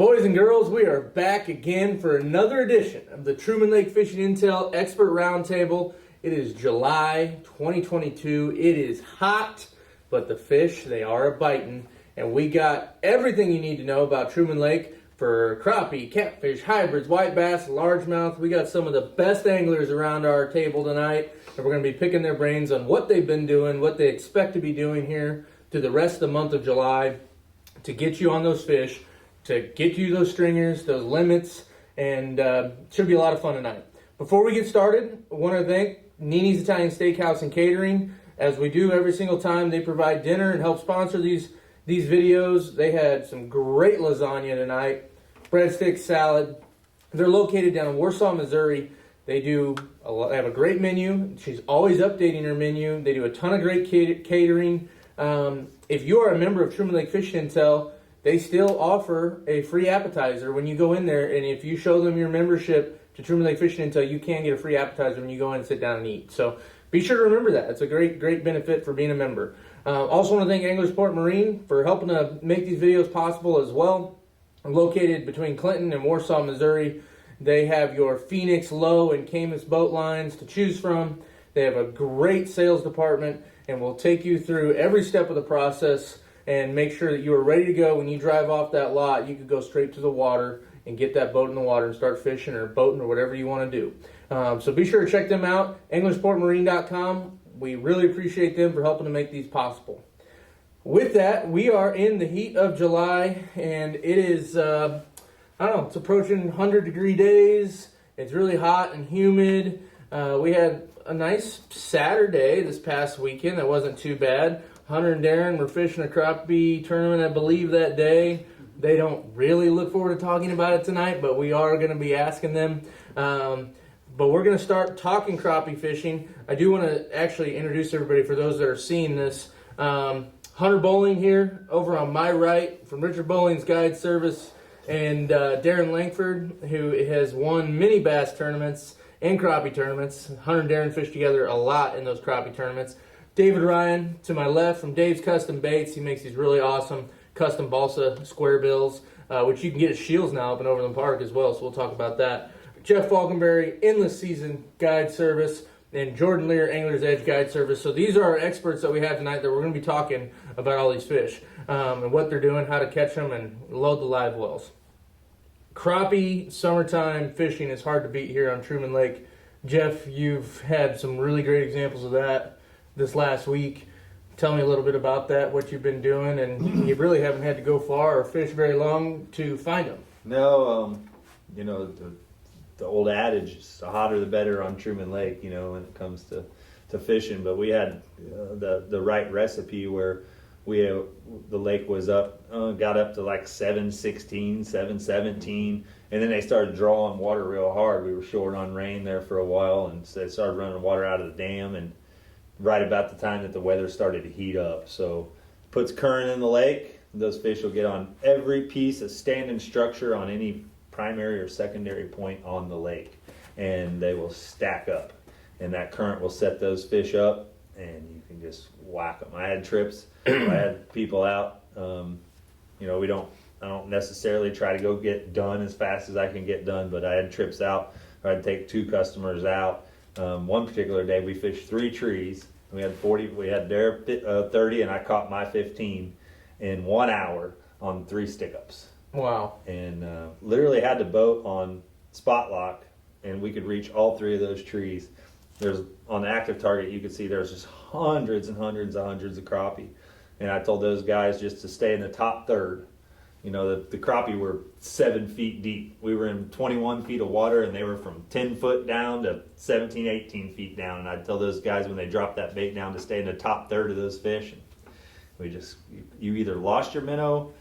Boys and girls, we are back again for another edition of the Truman Lake Fishing Intel Expert Roundtable. It is July 2022. It is hot, but the fish, they are a-biting. And we got everything you need to know about Truman Lake for crappie, catfish, hybrids, white bass, largemouth. We got some of the best anglers around our table tonight, and we're going to be picking their brains on what they've been doing, what they expect to be doing here through the rest of the month of July to get you on those fish, to get you those stringers, those limits, and should be a lot of fun tonight. Before we get started, I want to thank Nini's Italian Steakhouse and Catering. As we do every single time, they provide dinner and help sponsor these videos. They had some great lasagna tonight, breadsticks, salad. They're located down in Warsaw, Missouri. They have a great menu. She's always updating her menu. They do a ton of great catering. If you are a member of Truman Lake Fishing Intel, they still offer a free appetizer when you go in there, and if you show them your membership to Truman Lake Fishing Intel, you can get a free appetizer when you go in and sit down and eat. So be sure to remember that. It's a great benefit for being a member. Also want to thank Angler Sport Marine for helping to make these videos possible as well. Located between Clinton and Warsaw, Missouri, they have your Phoenix, Low, and Camus boat lines to choose from. They have a great sales department and will take you through every step of the process and make sure that you are ready to go. When you drive off that lot, you could go straight to the water and get that boat in the water and start fishing or boating or whatever you want to do. So be sure to check them out, anglersportmarine.com. We really appreciate them for helping to make these possible. With that, we are in the heat of July, and it is, it's approaching 100-degree days. It's really hot and humid. We had a nice Saturday this past weekend that wasn't too bad. Hunter and Darren were fishing a crappie tournament, I believe, that day. They don't really look forward to talking about it tonight, but we are going to be asking them. But we're going to start talking crappie fishing. I do want to actually introduce everybody for those that are seeing this. Hunter Bowling here, over on my right, from Richard Bowling's Guide Service, and Darren Langford, who has won many bass tournaments and crappie tournaments. Hunter and Darren fish together a lot in those crappie tournaments. David Ryan to my left from Dave's Custom Baits. He makes these really awesome custom balsa square bills, which you can get at Shields now up in Overland Park as well, so we'll talk about that. Jeff Falkenberry, Endless Season Guide Service, and Jordan Lear, Angler's Edge Guide Service. So these are our experts that we have tonight that we're going to be talking about all these fish and what they're doing, how to catch them, and load the live wells. Crappie summertime fishing is hard to beat here on Truman Lake. Jeff, you've had some really great examples of that this last week. Tell me a little bit about that, what you've been doing, and you really haven't had to go far or fish very long to find them. No, the old adage is the hotter the better on Truman Lake, when it comes to fishing. But we had the right recipe where the lake was got up to like 7:16, 7:17, and then they started drawing water real hard. We were short on rain there for a while, and so they started running water out of the dam, and right about the time that the weather started to heat up. So puts current in the lake, those fish will get on every piece of standing structure on any primary or secondary point on the lake, and they will stack up, and that current will set those fish up, and you can just whack them. I had trips, I had people out, I don't necessarily try to go get done as fast as I can get done, but I had trips out where I'd take 2 customers out. One particular day we fished 3 trees. We had 40. We had their 30, and I caught my 15 in 1 hour on 3 stick-ups. Wow! And literally had the boat on spot lock, and we could reach all 3 of those trees. There's on the active target, you could see there's just hundreds and hundreds of crappie. And I told those guys just to stay in the top third. The crappie were 7 feet deep. We were in 21 feet of water, and they were from 10 foot down to 17, 18 feet down. And I'd tell those guys when they dropped that bait down to stay in the top third of those fish. And you either lost your minnow,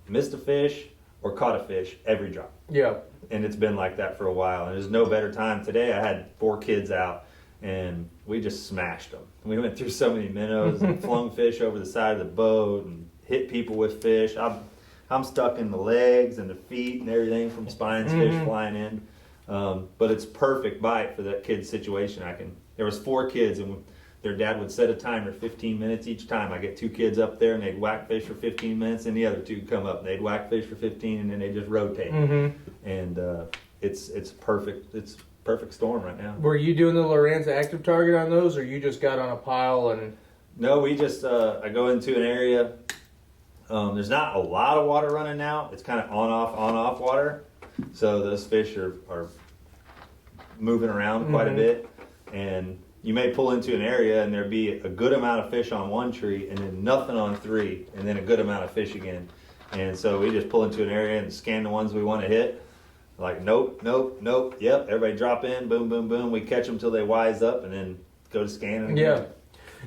missed a fish, or caught a fish every drop. Yeah. And it's been like that for a while. And there's no better time. Today I had 4 kids out, and we just smashed them. We went through so many minnows and flung fish over the side of the boat and hit people with fish. I'm stuck in the legs and the feet and everything from spines, fish flying in. But it's perfect bite for that kid's situation. There was 4 kids, and their dad would set a timer 15 minutes each time. I get two kids up there and they'd whack fish for 15 minutes, and the other two come up and they'd whack fish for 15, and then they just rotate. And it's perfect. It's perfect storm right now. Were you doing the Lowrance active target on those, or you just got on a pile and? No, we just I go into an area. There's not a lot of water running now. It's kind of on off water, so those fish are moving around quite a bit, and you may pull into an area and there'd be a good amount of fish on one tree and then nothing on three, and then a good amount of fish again. And so we just pull into an area and scan the ones we want to hit. Like, nope. Yep, everybody drop in, boom, boom, boom. We catch them till they wise up and then go to scanning again. Yeah.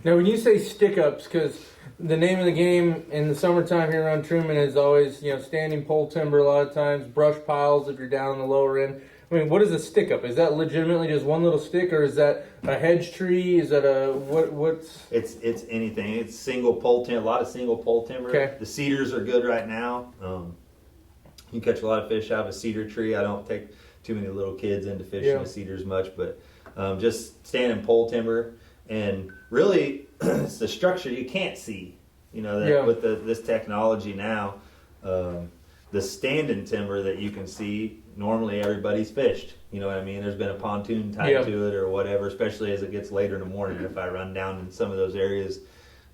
Now, when you say stick-ups, because the name of the game in the summertime here around Truman is always, standing pole timber a lot of times, brush piles if you're down on the lower end. I mean, what is a stick-up? Is that legitimately just one little stick, or is that a hedge tree? Is that what's... It's anything. It's single pole timber, a lot of single pole timber. Okay. The cedars are good right now. You catch a lot of fish out of a cedar tree. I don't take too many little kids into fishing with cedars much, but just standing pole timber. And really, it's the structure you can't see. With this technology now, the standing timber that you can see, normally everybody's fished. You know what I mean? There's been a pontoon tied to it or whatever, especially as it gets later in the morning. If I run down in some of those areas,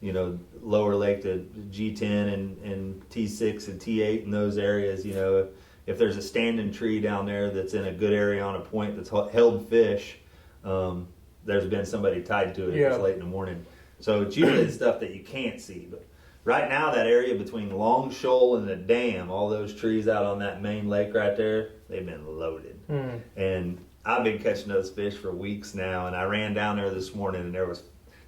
lower lake to G10 and T6 and T8 in those areas, if there's a standing tree down there that's in a good area on a point that's held fish, there's been somebody tied to it if it's late in the morning. So it's usually the stuff that you can't see. But right now, that area between Long Shoal and the dam, all those trees out on that main lake right there, they've been loaded. And I've been catching those fish for weeks now. And I ran down there this morning, and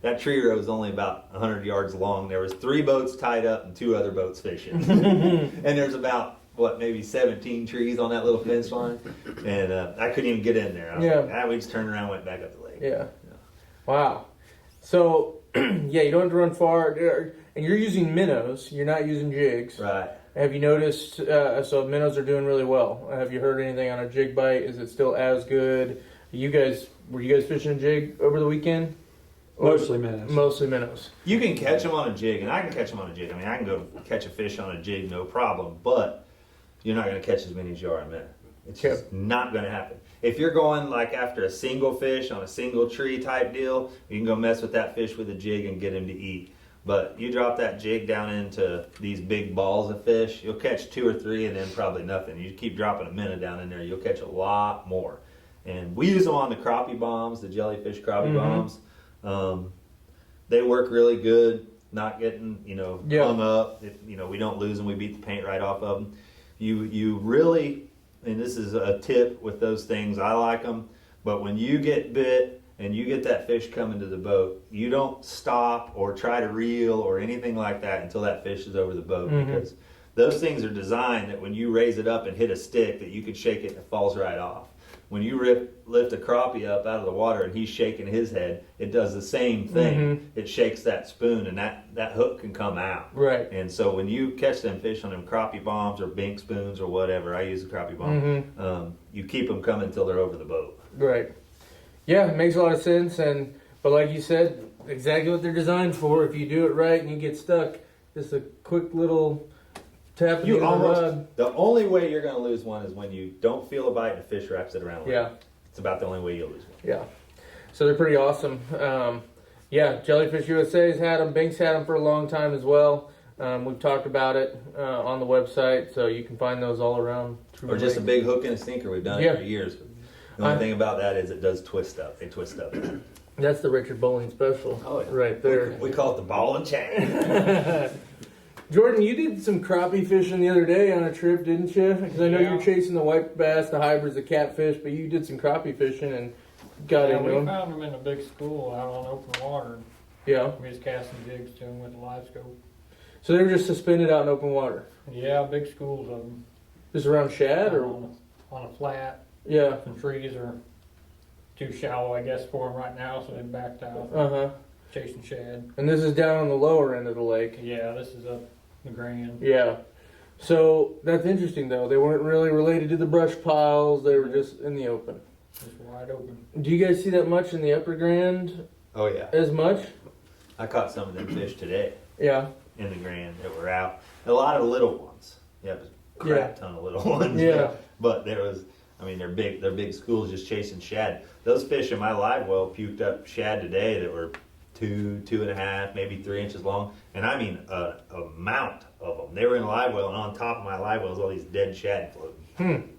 that tree row was only about 100 yards long. There was 3 boats tied up and 2 other boats fishing. And there's about, maybe 17 trees on that little fence line. And I couldn't even get in there. I was like, we just turned around and went back up the lake. Yeah. Wow. So, you don't have to run far. And you're using minnows. You're not using jigs. Right. Have you noticed, so minnows are doing really well. Have you heard anything on a jig bite? Is it still as good? Were you guys fishing a jig over the weekend? Mostly minnows. Mostly minnows. You can catch them on a jig, and I can catch them on a jig. I mean, I can go catch a fish on a jig, no problem, but you're not going to catch as many as you are a minnow. It's just not going to happen. If you're going like after a single fish on a single tree type deal, you can go mess with that fish with a jig and get him to eat. But you drop that jig down into these big balls of fish, you'll catch 2 or 3 and then probably nothing. You keep dropping a minnow down in there, you'll catch a lot more. And we use them on the crappie bombs, the jellyfish crappie bombs. They work really good, not getting, hung up. We don't lose them, we beat the paint right off of them. You really, and this is a tip with those things, I like them, but when you get bit and you get that fish coming to the boat, you don't stop or try to reel or anything like that until that fish is over the boat, because those things are designed that when you raise it up and hit a stick that you could shake it and it falls right off. When you lift a crappie up out of the water and he's shaking his head, it does the same thing. It shakes that spoon and that hook can come out. Right. And so when you catch them fish on them crappie bombs or bink spoons or whatever, I use a crappie bomb, you keep them coming until they're over the boat. Right. Yeah, it makes a lot of sense. But like you said, exactly what they're designed for. If you do it right and you get stuck, just a quick little tap and the only way you're going to lose one is when you don't feel a bite and a fish wraps it around. Yeah. It's about the only way you'll lose one. Yeah. So they're pretty awesome. Jellyfish USA's had them. Bink's had them for a long time as well. We've talked about it on the website, so you can find those all around. Or just a big hook and a sinker. We've done it for years. The only thing about that is it does twist up. They twist up. That's the Richard Bowling special. Oh, yeah. Right there. We call it the ball and chain. Jordan, you did some crappie fishing the other day on a trip, didn't you? Because I know you're chasing the white bass, the hybrids, the catfish, but you did some crappie fishing and got into them. We found them in a big school out on open water. Yeah. We just cast some jigs to them with a live scope. So they were just suspended out in open water? Yeah, big schools of them. Just around shad? Or on a flat. Yeah. The trees are too shallow, I guess, for them right now, so they backed out. Chasing shad. And this is down on the lower end of the lake? Yeah, this is up the Grand. Yeah. So that's interesting, though. They weren't really related to the brush piles. They were just in the open. Just wide open. Do you guys see that much in the Upper Grand? Oh yeah. as much? I caught some of them fish today Yeah. in the Grand that were out. A lot of little ones. Yeah, it was a crap ton of little ones. Yeah. But there was, I mean, they're big schools just chasing shad. Those fish in my live well puked up shad today that were 2.5, maybe 3 inches long. And I mean, a mount of them. They were in a live well, and on top of my live well was all these dead shad floating.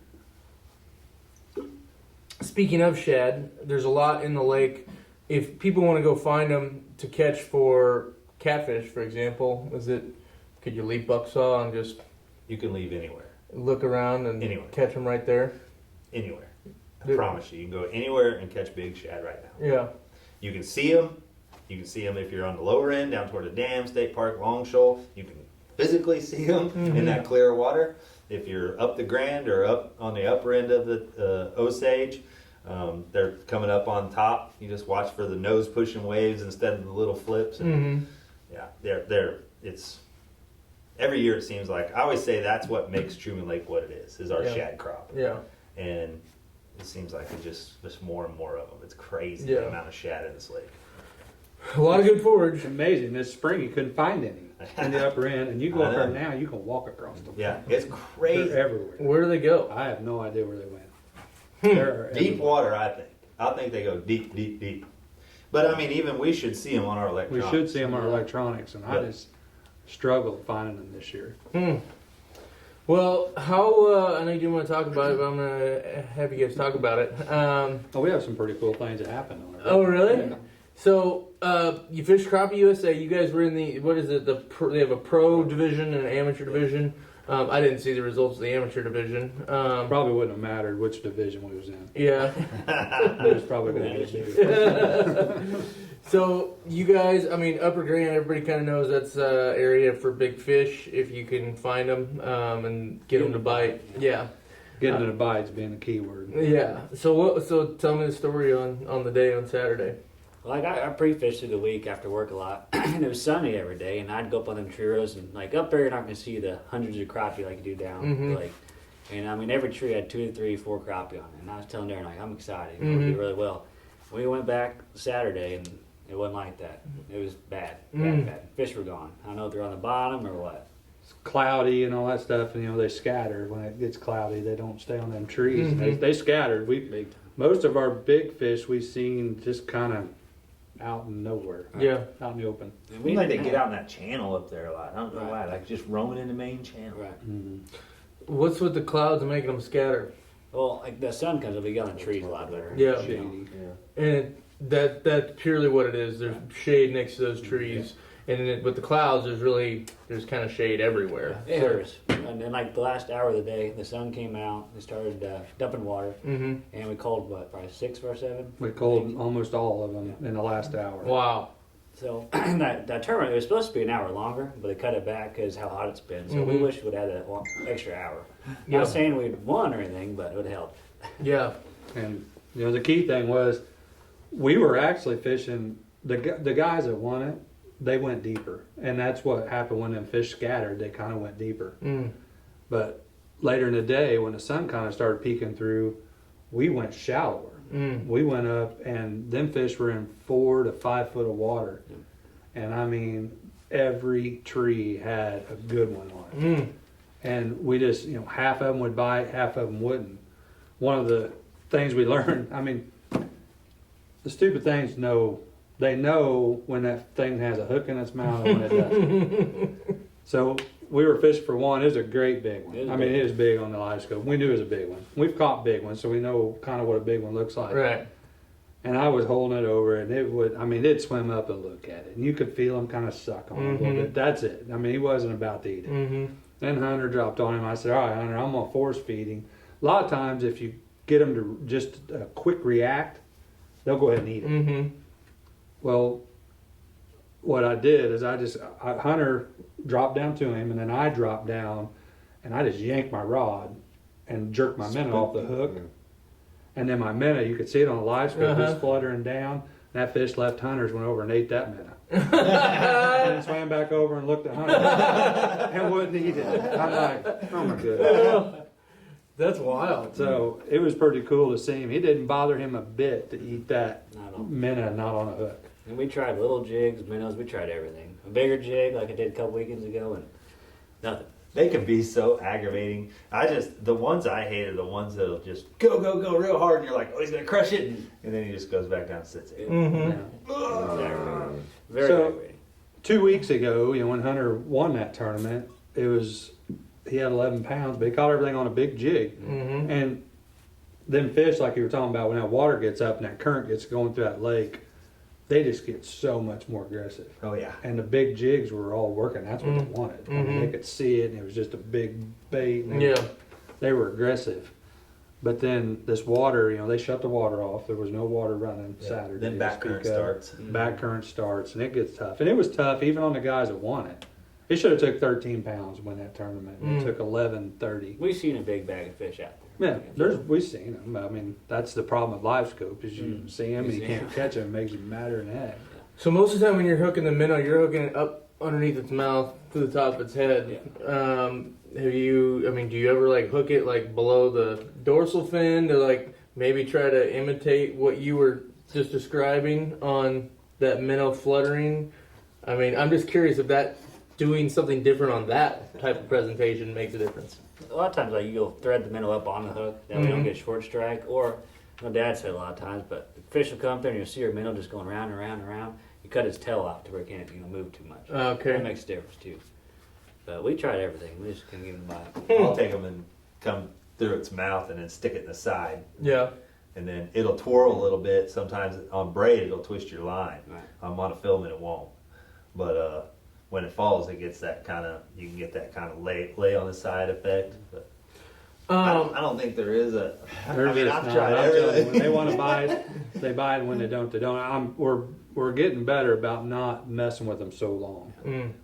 Speaking of shad, there's a lot in the lake. If people want to go find them to catch for catfish, for example, could you leave Bucksaw and just You can leave anywhere. look around and Anywhere. catch them right there? Anywhere. I There- promise you. You can go anywhere and catch big shad right now. Yeah. You can see them. You can see them if you're on the lower end, down toward the dam, State Park, Long Shoal. You can physically see them in that clear water. If you're up the Grand or up on the upper end of the Osage, they're coming up on top. You just watch for the nose pushing waves instead of the little flips. And yeah, it's every year it seems like. I always say that's what makes Truman Lake what it is our shad crop. Yeah. And it seems like there's more and more of them. It's crazy Yeah. the amount of shad in this lake. A lot of good forage. It's amazing. This spring you couldn't find any in the upper end, and you go I up there know. now, you can walk across them. Yeah, it's crazy. They're everywhere. Where do they go? I have no idea where they went. They're Deep everywhere. water, I think. I think they go deep, deep, deep. But I mean, even we should see them on our We electronics. should see them on our electronics, and I Yeah. just struggled finding them this year. Well, I know you didn't want to talk about it, but I'm going to have you guys talk about it. Oh, we have some pretty cool things that happen on our Oh, really? Yeah. So, you fish Crappie USA. You guys were in the, what is it? They have a pro division and an amateur division. I didn't see the results of the amateur division. Probably wouldn't have mattered which division we was in. Yeah. It was probably going to be So, you guys, I mean, Upper Grand, everybody kind of knows that's area for big fish if you can find them and get them to bite. Yeah. getting to the bites being the key word. Yeah. So tell me the story on the day on Saturday. Like I pre-fished through the week after work a lot, and it was sunny every day, and I'd go up on them tree rows, and like up there you're not gonna see the hundreds of crappie like you do down like, and I mean every tree had 2 to 3, 4 crappie on it, and I was telling Darren like I'm excited, you know, we did really well. We went back Saturday and it wasn't like that. It was bad. Fish were gone. I don't know if they're on the bottom or what. It's cloudy and all that stuff, and you know they scatter when it gets cloudy. They don't stay on them trees. They scattered. Big time. Most of our big fish we've seen just kind of out in nowhere. Yeah. Out in the open. And We like they didn't get have- out in that channel up there a lot. I don't know why. Like just roaming in the main channel. Right. What's with the clouds and making them scatter? Well, like the sun comes up, we get on the trees a lot better. Yeah. Shady. And that's purely what it is. There's shade next to those trees, and with the clouds, there's kind of shade everywhere. It hurts. And then like the last hour of the day, the sun came out. It started dumping water, and we called probably 6 or 7. We called almost all of them in the last hour. Wow. So that tournament, it was supposed to be an hour longer, but they cut it back because how hot it's been. So we wish we'd had an extra hour. Yeah. Not saying we'd won or anything, but it would help. Yeah. And you know the key thing was we were actually fishing the guys that won it. They went deeper, and that's what happened when them fish scattered. They kind of went deeper. But later in the day, when the sun kind of started peeking through, we went shallower. We went up, and them fish were in 4 to 5 foot of water, and I mean every tree had a good one on it. And we just, half of them would bite, half of them wouldn't. One of the things we learned, I mean, the stupid things they know when that thing has a hook in its mouth and when it doesn't. So we were fishing for one. It was a great big one. It was big on the live scope. We knew it was a big one. We've caught big ones, so we know kind of what a big one looks like. Right. And I was holding it over, and it'd swim up and look at it. And you could feel him kind of suck on it a little bit. That's it. I mean, he wasn't about to eat it. Then Hunter dropped on him. I said, all right, Hunter, I'm going to force feed him. A lot of times, if you get them to just quick react, they'll go ahead and eat it. Well, what I did is Hunter dropped down to him, and then I dropped down, and I just yanked my rod and jerked my minnow off the hook. And then my minnow, you could see it on the live scope, was fluttering down. That fish left Hunter's, went over and ate that minnow. And then swam back over and looked at Hunter and wouldn't eat it. I'm like, oh my goodness. That's wild. So it was pretty cool to see him. It didn't bother him a bit to eat that Not at all. minnow not on a hook. And we tried little jigs, minnows, we tried everything. A bigger jig like I did a couple weekends ago, and nothing. They can be so aggravating. The ones I hate are the ones that'll just go real hard, and you're like, oh, he's gonna crush it, and then he just goes back down and sits it. Mm-hmm. Yeah. Very So- aggravating. 2 weeks ago, when Hunter won that tournament, he had 11 pounds, but he caught everything on a big jig. Mm-hmm. And them fish, like you were talking about, when that water gets up and that current gets going through that lake, they just get so much more aggressive. Oh yeah. And the big jigs were all working. That's what they wanted. I mean, they could see it, and it was just a big bait. And they were aggressive. But then this water, they shut the water off. There was no water running Saturday. Then back current starts. Back current starts, and it gets tough. And it was tough even on the guys that won it. It should have took 13 pounds to win that tournament. It took 11:30. We've seen a big bag of fish out there. Yeah, we've seen them. I mean, that's the problem with live scope is you see them and you can't catch them. It makes you madder than heck. So most of the time when you're hooking the minnow, you're hooking it up underneath its mouth to the top of its head. Do you ever like hook it like below the dorsal fin to like maybe try to imitate what you were just describing on that minnow fluttering? I mean, I'm just curious if that doing something different on that type of presentation makes a difference. A lot of times, like you'll thread the minnow up on the hook, that we don't get short strike. Or my dad said a lot of times, but the fish will come up there and you'll see your minnow just going round and round and round. You cut its tail off to where it can't move too much. Okay. That makes a difference too. But we tried everything. We just couldn't get them by. I'll take them and come through its mouth and then stick it in the side. Yeah. And then it'll twirl a little bit. Sometimes on braid, it'll twist your line. Right. On a filament, it won't. But when it falls, it gets that kind of, you can get that kind of lay on the side effect. But I don't think there is a. They're I mean, just I've not. tried I'm telling you, everything. when they want to buy it, they buy it. When they don't, they don't. We're getting better about not messing with them so long.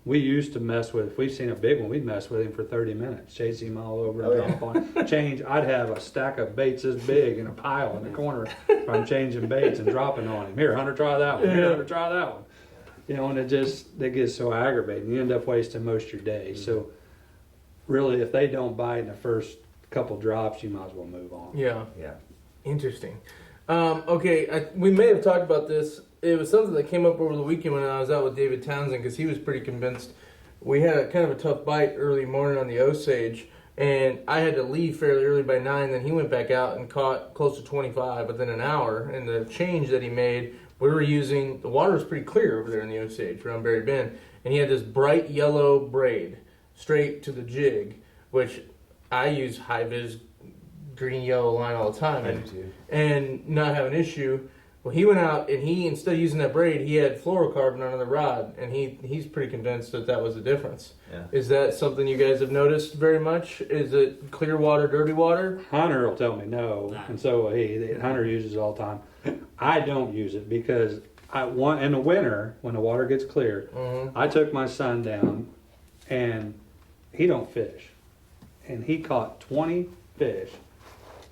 We used to mess with. If we've seen a big one, we'd mess with him for 30 minutes, chase him all over, and drop on, change. I'd have a stack of baits this big in a pile in the corner. I'm changing baits and dropping on him. Here, Hunter, try that one. Here, Hunter, try that one. And they get so aggravating. You end up wasting most of your day. So, really, if they don't bite in the first couple drops, you might as well move on. Yeah. Yeah. Interesting. Okay, we may have talked about this. It was something that came up over the weekend when I was out with David Townsend because he was pretty convinced. We had a kind of a tough bite early morning on the Osage, and I had to leave fairly early by 9. Then he went back out and caught close to 25 within an hour. And the change that he made, we were using, the water was pretty clear over there in the Osage around Berry Bend, and he had this bright yellow braid straight to the jig, which I use high-vis green yellow line all the time and not have an issue. Well, he went out and instead of using that braid, he had fluorocarbon on the rod, and he's pretty convinced that was the difference. Yeah. Is that something you guys have noticed very much? Is it clear water, dirty water? Hunter will tell me no, and so will he. Hunter uses it all the time. I don't use it because in the winter when the water gets clear, I took my son down, and he don't fish, and he caught 20 fish,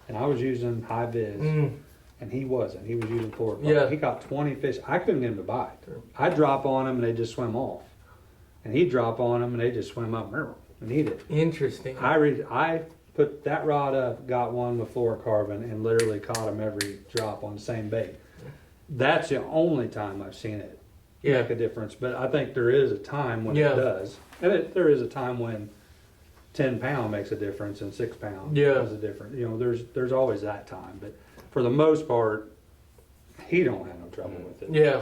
and I was using high vis. And he wasn't. He was using fluorocarbon. Yeah. He caught 20 fish. I couldn't get him to bite. I'd drop on him and they just swim off. And he'd drop on them and they just swim up and eat it. Interesting. I put that rod up, got one with fluorocarbon, and literally caught him every drop on the same bait. That's the only time I've seen it make a difference. But I think there is a time when it does. And there is a time when 10 pound makes a difference and 6 pound makes a difference. There's always that time. But for the most part, he don't have no trouble with it. Yeah.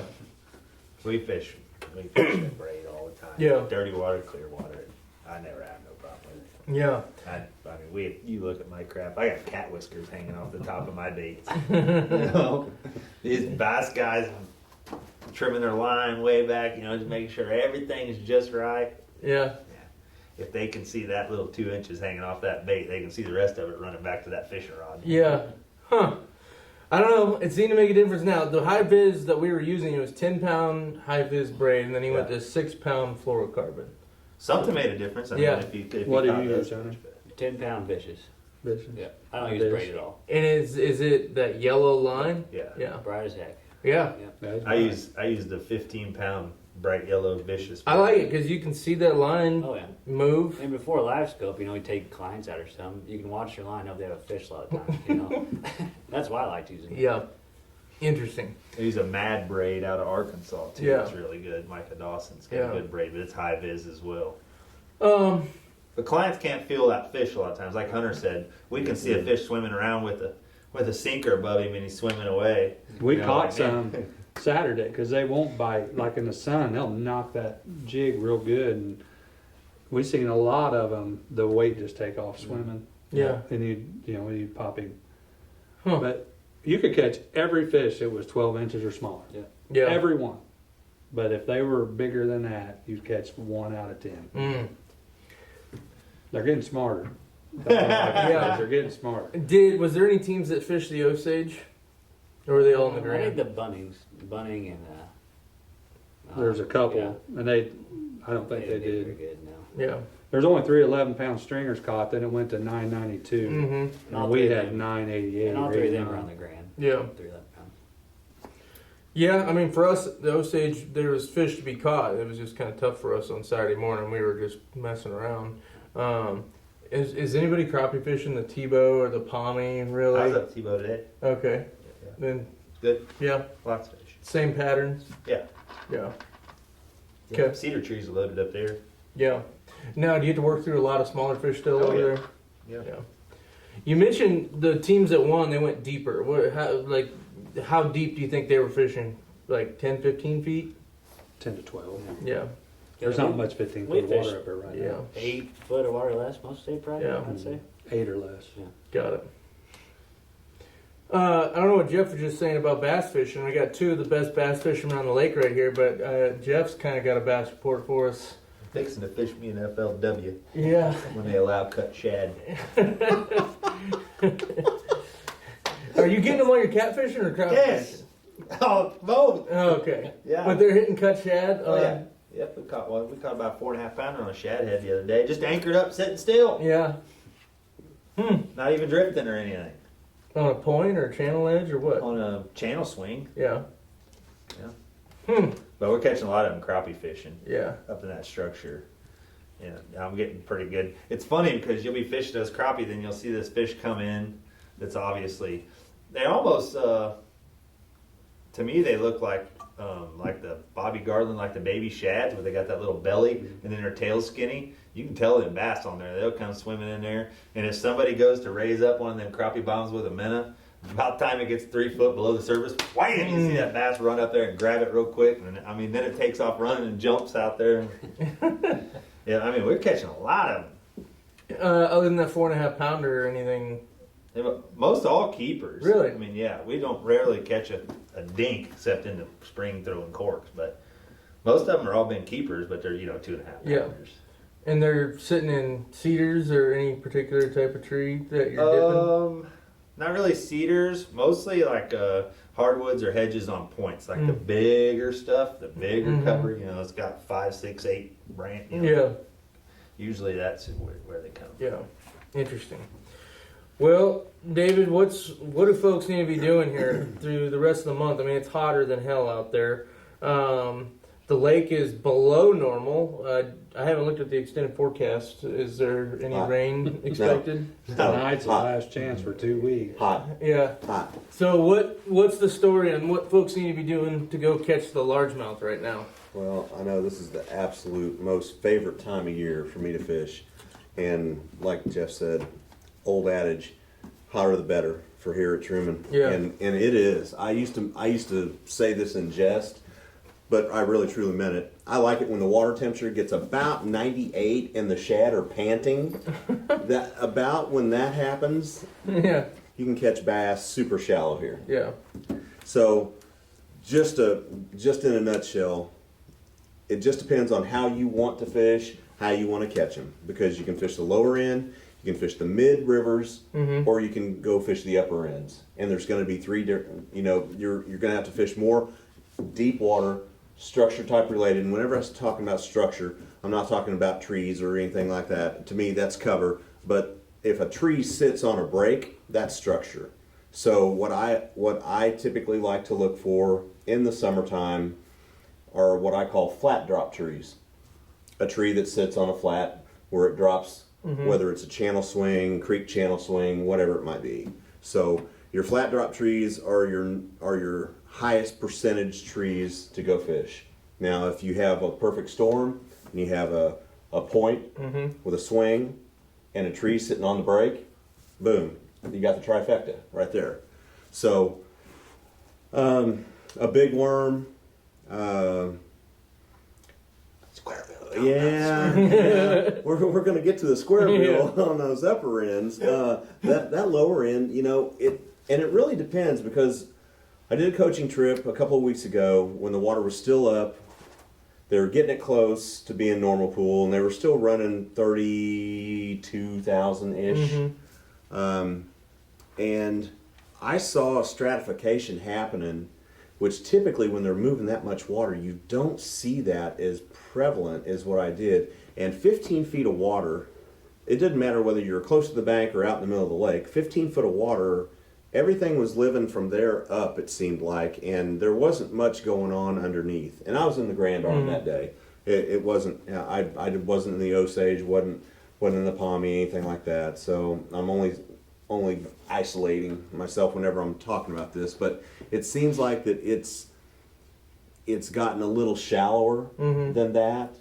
We fish that braid all the time. Yeah. Dirty water, clear water. I never have no problem with it. Yeah. I mean, you look at my crap. I got cat whiskers hanging off the top of my baits. These bass guys trimming their line way back. Just making sure everything's just right. Yeah. If they can see that little 2 inches hanging off that bait, they can see the rest of it running back to that fishing rod. Yeah. Huh. I don't know. It seemed to make a difference now. The high vis that we were using, it was 10 pound high vis braid, and then he went to 6 pound fluorocarbon. Something made a difference. I mean, if what do caught you those use, Johnny? 10 pound fishes. Bitches. Yeah. I don't use braid at all. And is it that yellow line? Yeah. Yeah. Bright as heck. Yeah. I use the 15 pound bright yellow vicious. I like it because you can see that line Oh, yeah. move. And before live scope, you take clients out or something, you can watch your line, know if they have a fish a lot of times, That's why I like using it. Yeah. Interesting. They use a mad braid out of Arkansas too. Yeah. It's really good. Micah Dawson's got Yeah. a good braid, but it's high vis as well. Um, The clients can't feel that fish a lot of times. Like Hunter said, we can see a fish swimming around with a sinker above him and he's swimming away. We You know, caught like, some Saturday because they won't bite. Like in the sun, they'll knock that jig real good. And we seen a lot of them. The weight just take off swimming. yeah. And you pop him. Huh. But you could catch every fish that was 12 inches or smaller. Yeah. Every one. But if they were bigger than that, you'd catch 1 out of 10. Mm. They're getting smarter. Yeah. They're getting smarter. Was there any teams that fished the Osage? Or were they all in the I think Grand? the bunning and There's a couple, yeah. and I don't think they Very did. good. No. Yeah. There's only 3 11-pound stringers caught. Then it went to 992, Mm-hmm. all and we three of had them. 988. And all three of them or were on the Grand. Yeah. 3 11 pounds. Yeah, I mean, for us, the Osage, there was fish to be caught. It was just kind of tough for us on Saturday morning. We were just messing around. Is anybody crappie fishing the Tebow or the Pommy, I was really? up Tebow today. Okay. Yeah. Then, Good. yeah, Lots of fish. same patterns? Yeah. Yeah. Yeah. Okay. Cedar trees are loaded up there. Yeah. Now, do you have to work through a lot of smaller fish still Oh, over yeah. there? Yeah. Yeah. You mentioned the teams that won, they went deeper. How deep do you think they were fishing? Like 10, 15 feet? 10 to 12. Yeah. There's not much 15 we foot of fished- water up there right Yeah. now. 8 foot of water less most day, probably. Yeah. I'd say. 8 or less. Got it. I don't know what Jeff was just saying about bass fishing. We got 2 of the best bass fishermen on the lake right here, but Jeff's kind of got a bass report for us. Fixing to fish me an FLW Yeah. when they allow cut shad. Are you getting them while you're catfishing or trout Yes. fishing? Oh, both. Oh, okay. Yeah. But they're hitting cut shad? Oh yeah. Yep, we caught one. We caught about a 4.5 pounder on a shad head the other day. Just anchored up, sitting still. Yeah. Not even drifting or anything. On a point or a channel edge or what? On a channel swing. Yeah. But we're catching a lot of them crappie fishing Yeah. up in that structure. Yeah, I'm getting pretty good. It's funny because you'll be fishing those crappie, then you'll see this fish come in that's obviously, they almost, to me, they look like the Bobby Garland, like the baby shads, where they got that little belly and then their tail's skinny. You can tell them bass on there. They'll come swimming in there. And if somebody goes to raise up one of them crappie bombs with a minnow, about time it gets 3 foot below the surface, wham! You see that bass run up there and grab it real quick. And I mean, then it takes off running and jumps out there. Yeah, I mean, we're catching a lot of them. Other than that 4.5 pounder or anything. Most all keepers. Really? I mean, yeah, we don't rarely catch a dink except in the spring throwing corks, but most of them are all been keepers, but they're 2.5 Yeah. pounders. And they're sitting in cedars or any particular type of tree that you're dipping? Not really cedars, mostly like hardwoods or hedges on points, like the bigger stuff, the bigger cover. It's got 5, 6, 8 branch. Yeah. Usually that's where they come. Yeah. Interesting. Well, David, what do folks need to be doing here through the rest of the month? I mean, it's hotter than hell out there. The lake is below normal. I haven't looked at the extended forecast. Is there any rain expected? Tonight's the Hot. last chance for 2 weeks. Hot, Yeah. hot. So what's the story on what folks need to be doing to go catch the largemouth right now? Well, I know this is the absolute most favorite time of year for me to fish. And like Jeff said, old adage, hotter the better for here at Truman. Yeah. And it is. I used to say this in jest, but I really truly meant it. I like it when the water temperature gets about 98 and the shad are panting. About when that happens, Yeah. you can catch bass super shallow here. Yeah. So, just in a nutshell, it just depends on how you want to fish, how you want to catch them. Because you can fish the lower end, you can fish the mid rivers, or you can go fish the upper ends. And there's going to be 3 different. You're going to have to fish more deep water, structure type related. And whenever I'm talking about structure, I'm not talking about trees or anything like that. To me, that's cover. But if a tree sits on a break, that's structure. So what I typically like to look for in the summertime are what I call flat drop trees. A tree that sits on a flat where it drops whether it's a channel swing, creek channel swing, whatever it might be. So your flat drop trees are your highest percentage trees to go fish. Now, if you have a perfect storm and you have a point with a swing and a tree sitting on the break, boom, you got the trifecta right there. So a big worm, square bill. Yeah. We're going to get to the square bill on those upper ends. That lower end, it really depends, because I did a coaching trip a couple of weeks ago when the water was still up. They were getting it close to being normal pool, and they were still running 32,000-ish. And I saw a stratification happening, which typically when they're moving that much water, you don't see that as prevalent as what I did. And 15 feet of water, it didn't matter whether you were close to the bank or out in the middle of the lake, 15 foot of water, everything was living from there up, it seemed like, and there wasn't much going on underneath. And I was in the Grand Arm that day. It wasn't, I wasn't in the Osage, wasn't in the Pommy, anything like that. So I'm only isolating myself whenever I'm talking about this, but it seems like that it's gotten a little shallower than that,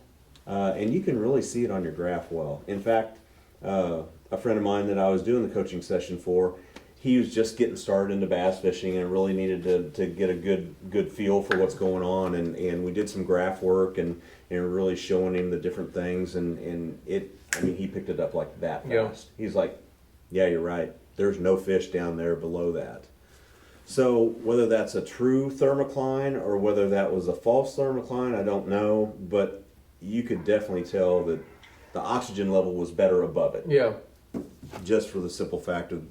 and you can really see it on your graph well. In fact, a friend of mine that I was doing the coaching session for, he was just getting started into bass fishing and really needed to get a good feel for what's going on, and we did some graph work and really showing him the different things, and he picked it up like that fast. Yeah. He's like, yeah, you're right. There's no fish down there below that. So whether that's a true thermocline or whether that was a false thermocline, I don't know, but you could definitely tell that the oxygen level was better above it. Yeah. Just for the simple fact of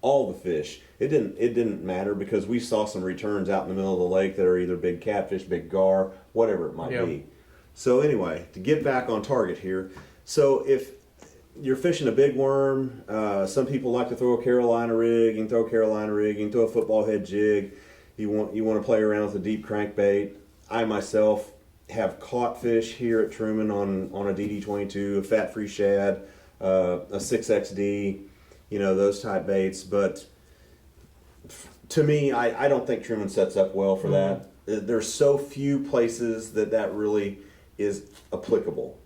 all the fish. It didn't matter, because we saw some returns out in the middle of the lake that are either big catfish, big gar, whatever it might be. So anyway, to get back on target here, so if you're fishing a big worm, some people like to throw a Carolina rig. You can throw a Carolina rig, you can throw a football head jig. You want to play around with a deep crankbait. I myself have caught fish here at Truman on a DD22, a fat-free shad, a 6XD, those type baits. But to me, I don't think Truman sets up well for that. There's so few places that really is applicable.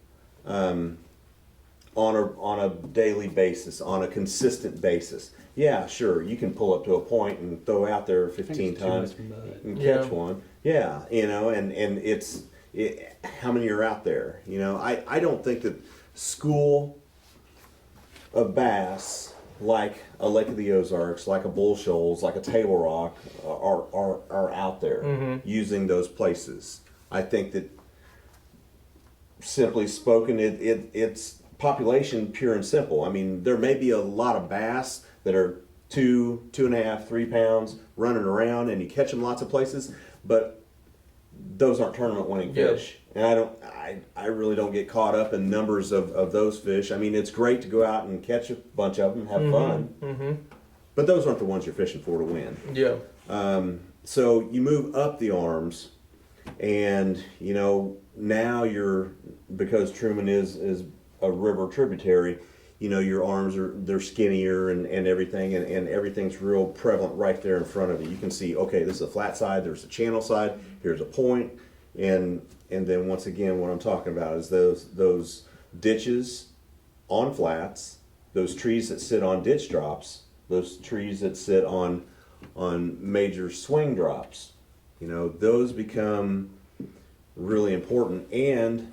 On a daily basis, on a consistent basis. Yeah, sure, you can pull up to a point and throw out there 15 times and catch one. Yeah, and it's how many are out there? I don't think that school of bass, like a Lake of the Ozarks, like a Bull Shoals, like a Table Rock, are out there using those places. I think that, simply spoken, it's population pure and simple. I mean, there may be a lot of bass that are 2.5, 3 pounds running around, and you catch them lots of places, but those aren't tournament winning fish. And I really don't get caught up in numbers of those fish. I mean, it's great to go out and catch a bunch of them, have fun, but those aren't the ones you're fishing for to win. Yeah. So you move up the arms, and now because Truman is a river tributary, your arms they're skinnier and everything, and everything's real prevalent right there in front of you. You can see, okay, this is a flat side, there's a channel side, here's a point, and then once again, what I'm talking about is those ditches on flats, those trees that sit on ditch drops, those trees that sit on major swing drops. Those become really important, and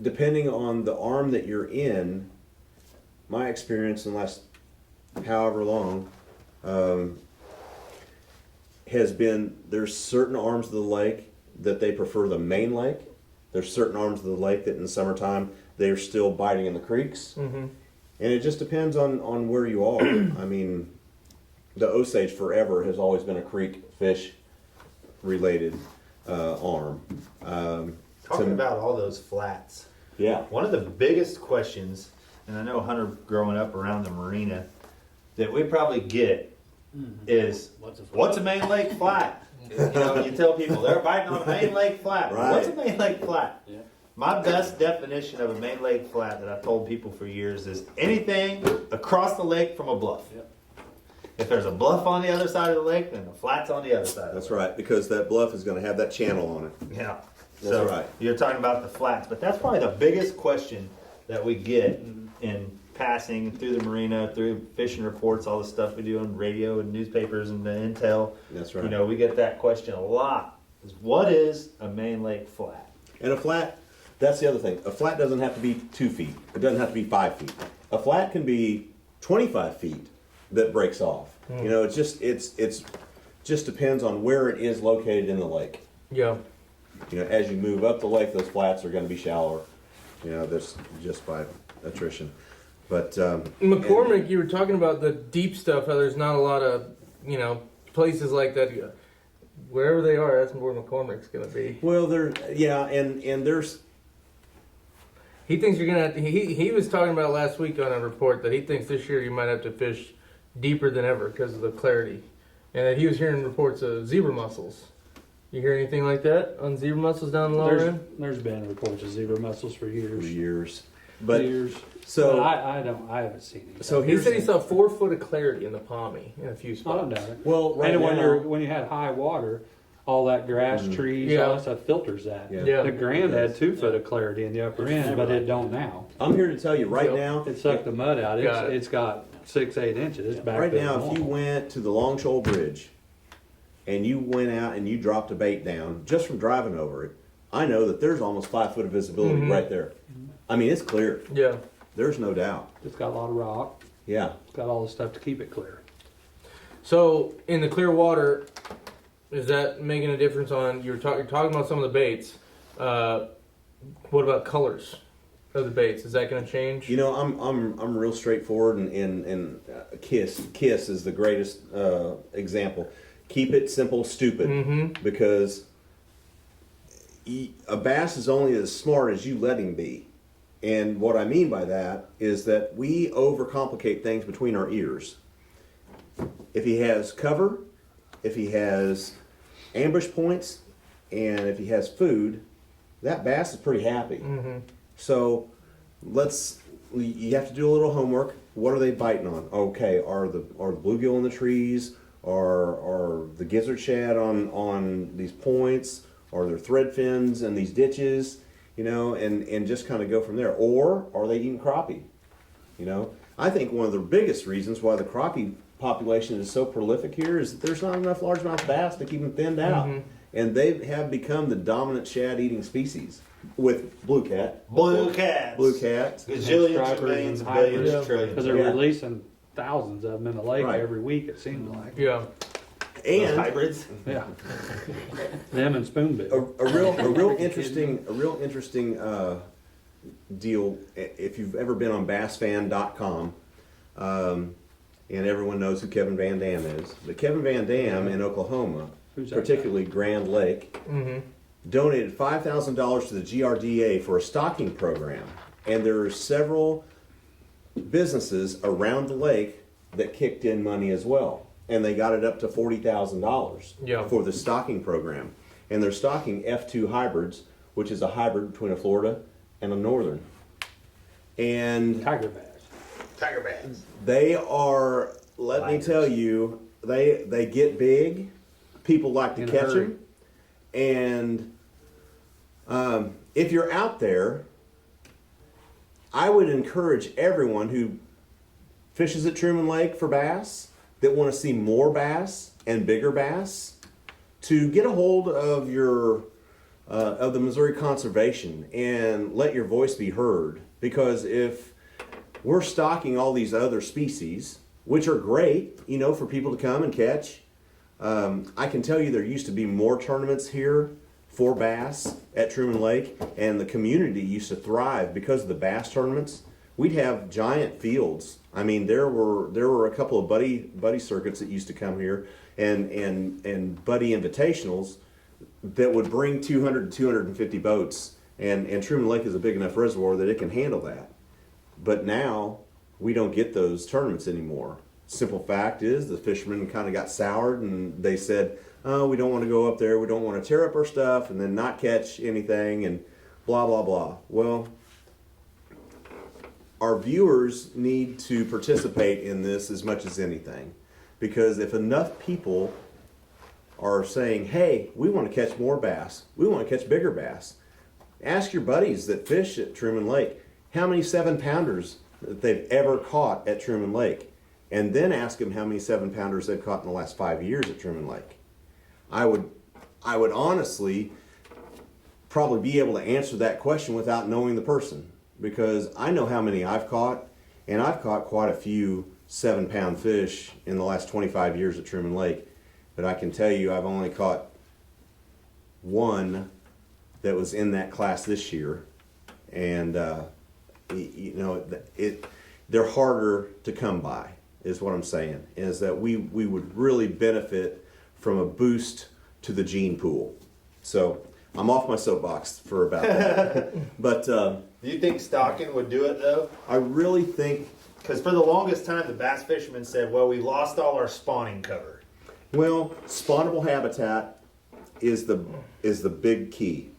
depending on the arm that you're in, my experience in the last however long has been, there's certain arms of the lake that they prefer the main lake. There's certain arms of the lake that in the summertime they're still biting in the creeks. And it just depends on where you are. I mean, the Osage forever has always been a creek fish related arm. Talking about all those flats. Yeah. One of the biggest questions, and I know Hunter growing up around the marina, that we probably get is, what's a main lake flat? You tell people they're biting on a main lake flat. Right. What's a main lake flat? Yeah. My best definition of a main lake flat that I've told people for years is anything across the lake from a bluff. Yep. If there's a bluff on the other side of the lake, then the flat's on the other side. That's right, because that bluff is going to have that channel on it. Yeah. That's So right. you're talking about the flats, but that's probably the biggest question that we get in passing through the marina, through fishing reports, all the stuff we do on radio and newspapers and the intel. That's right. You know, we get that question a lot. Is what is a main lake flat? And a flat, that's the other thing. A flat doesn't have to be 2 feet. It doesn't have to be 5 feet. A flat can be 25 feet that breaks off. You know, it's just depends on where it is located in the lake. Yeah. You know, as you move up the lake, those flats are going to be shallower. You know, that's just by attrition. But McCormick, you were talking about the deep stuff, how there's not a lot of, you know, places like that. Wherever they are, that's where McCormick's going to be. well, and there's He thinks you're going to have to, he was talking about last week on a report that he thinks this year you might have to fish deeper than ever because of the clarity. And that he was hearing reports of zebra mussels. You hear anything like that on zebra mussels down the lower end? There's been reports of zebra mussels for years. years, but years. so But I haven't seen any. so He here's said he saw 4 foot of clarity in the Pommy in a few I spots. don't doubt it. well right And now. when you had high water, all that grass, trees, Yeah. all that stuff filters that. Yeah. Yeah. The Grand had 2 foot of clarity in the upper end, but it don't now. I'm here to tell you right now. It sucked the mud out. Got it. It's got 6-8 inches. It's back Right to now, if normal. you went to the Long Shoal Bridge and you went out and you dropped a bait down just from driving over it, I know that there's almost 5 foot of visibility right there. I mean, it's clear. Yeah. There's no doubt. It's got a lot of rock. Yeah. It's got all the stuff to keep it clear. So in the clear water, is that making a difference on? You're talking about some of the baits. What about colors of the baits? Is that going to change? You know, I'm real straightforward, and Kiss is the greatest example. Keep it simple, stupid, because a bass is only as smart as you let him be. And what I mean by that is that we overcomplicate things between our ears. If he has cover, if he has ambush points, and if he has food, that bass is pretty happy. So you have to do a little homework. What are they biting on? Okay, are the bluegill in the trees? Are the gizzard shad on these points? Are there thread fins in these ditches? You know, and just kind of go from there. Or are they eating crappie? You know, I think one of the biggest reasons why the crappie population is so prolific here is that there's not enough largemouth bass to keep them thinned out. And they have become the dominant shad-eating species with blue cat. Blue cats. Blue cats. Gazillions, Stripers billions, and billions, hybrids. trillions. Because they're Yeah. releasing thousands of them in the lake Right. every week, it seems like. Yeah. Those And hybrids. Yeah. Them and spoonbill. a real interesting deal. If you've ever been on bassfan.com, and everyone knows who Kevin Van Dam is, but Kevin Van Dam in Oklahoma, Who's that particularly Grand Lake, donated $5,000 to the GRDA for a stocking program, and there are several businesses around the lake that kicked in money as well, and they got it up to $40,000 Yeah. for the stocking program, and they're stocking F2 hybrids, which is a hybrid between a Florida and a Northern, and Tiger bass. Tiger bass. they are. Let me tell you, they get big. People like to In a catch hurry. them, and if you're out there, I would encourage everyone who fishes at Truman Lake for bass that want to see more bass and bigger bass to get a hold of your of the Missouri Conservation and let your voice be heard. Because if we're stocking all these other species, which are great, you know, for people to come and catch, I can tell you there used to be more tournaments here for bass at Truman Lake, and the community used to thrive because of the bass tournaments. We'd have giant fields. I mean, there were a couple of buddy circuits that used to come here, and buddy invitationals that would bring 200 to 250 boats, and Truman Lake is a big enough reservoir that it can handle that. But now we don't get those tournaments anymore. Simple fact is the fishermen kind of got soured, and they said, oh, we don't want to go up there, we don't want to tear up our stuff and then not catch anything. And blah, blah, blah. Well, our viewers need to participate in this as much as anything. Because if enough people are saying, hey, we want to catch more bass, we want to catch bigger bass, ask your buddies that fish at Truman Lake how many 7-pounders that they've ever caught at Truman Lake. And then ask them how many 7-pounders they've caught in the last 5 years at Truman Lake. I would honestly probably be able to answer that question without knowing the person, because I know how many I've caught, and I've caught quite a few 7-pound fish in the last 25 years at Truman Lake. But I can tell you I've only caught one that was in that class this year, and they're harder to come by, is what I'm saying, is that we would really benefit from a boost to the gene pool. So I'm off my soapbox for about that. But Do you think stocking would do it though? I really think, Because for the longest time, the bass fishermen said, well, we lost all our spawning cover. well, spawnable habitat is the big key.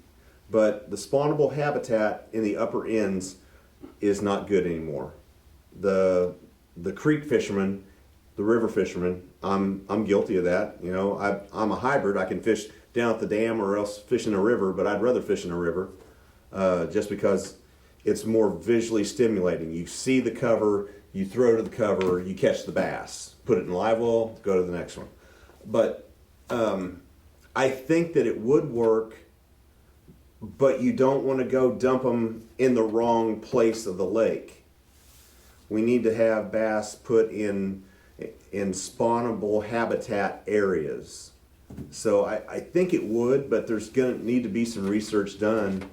But the spawnable habitat in the upper ends is not good anymore. The creek fishermen, the river fishermen, I'm guilty of that. You know, I'm a hybrid. I can fish down at the dam or else fish in a river, but I'd rather fish in a river just because it's more visually stimulating. You see the cover, you throw to the cover, you catch the bass, put it in live well, go to the next one. But I think that it would work, but you don't want to go dump them in the wrong place of the lake. We need to have bass put in spawnable habitat areas. So I think it would, but there's going to need to be some research done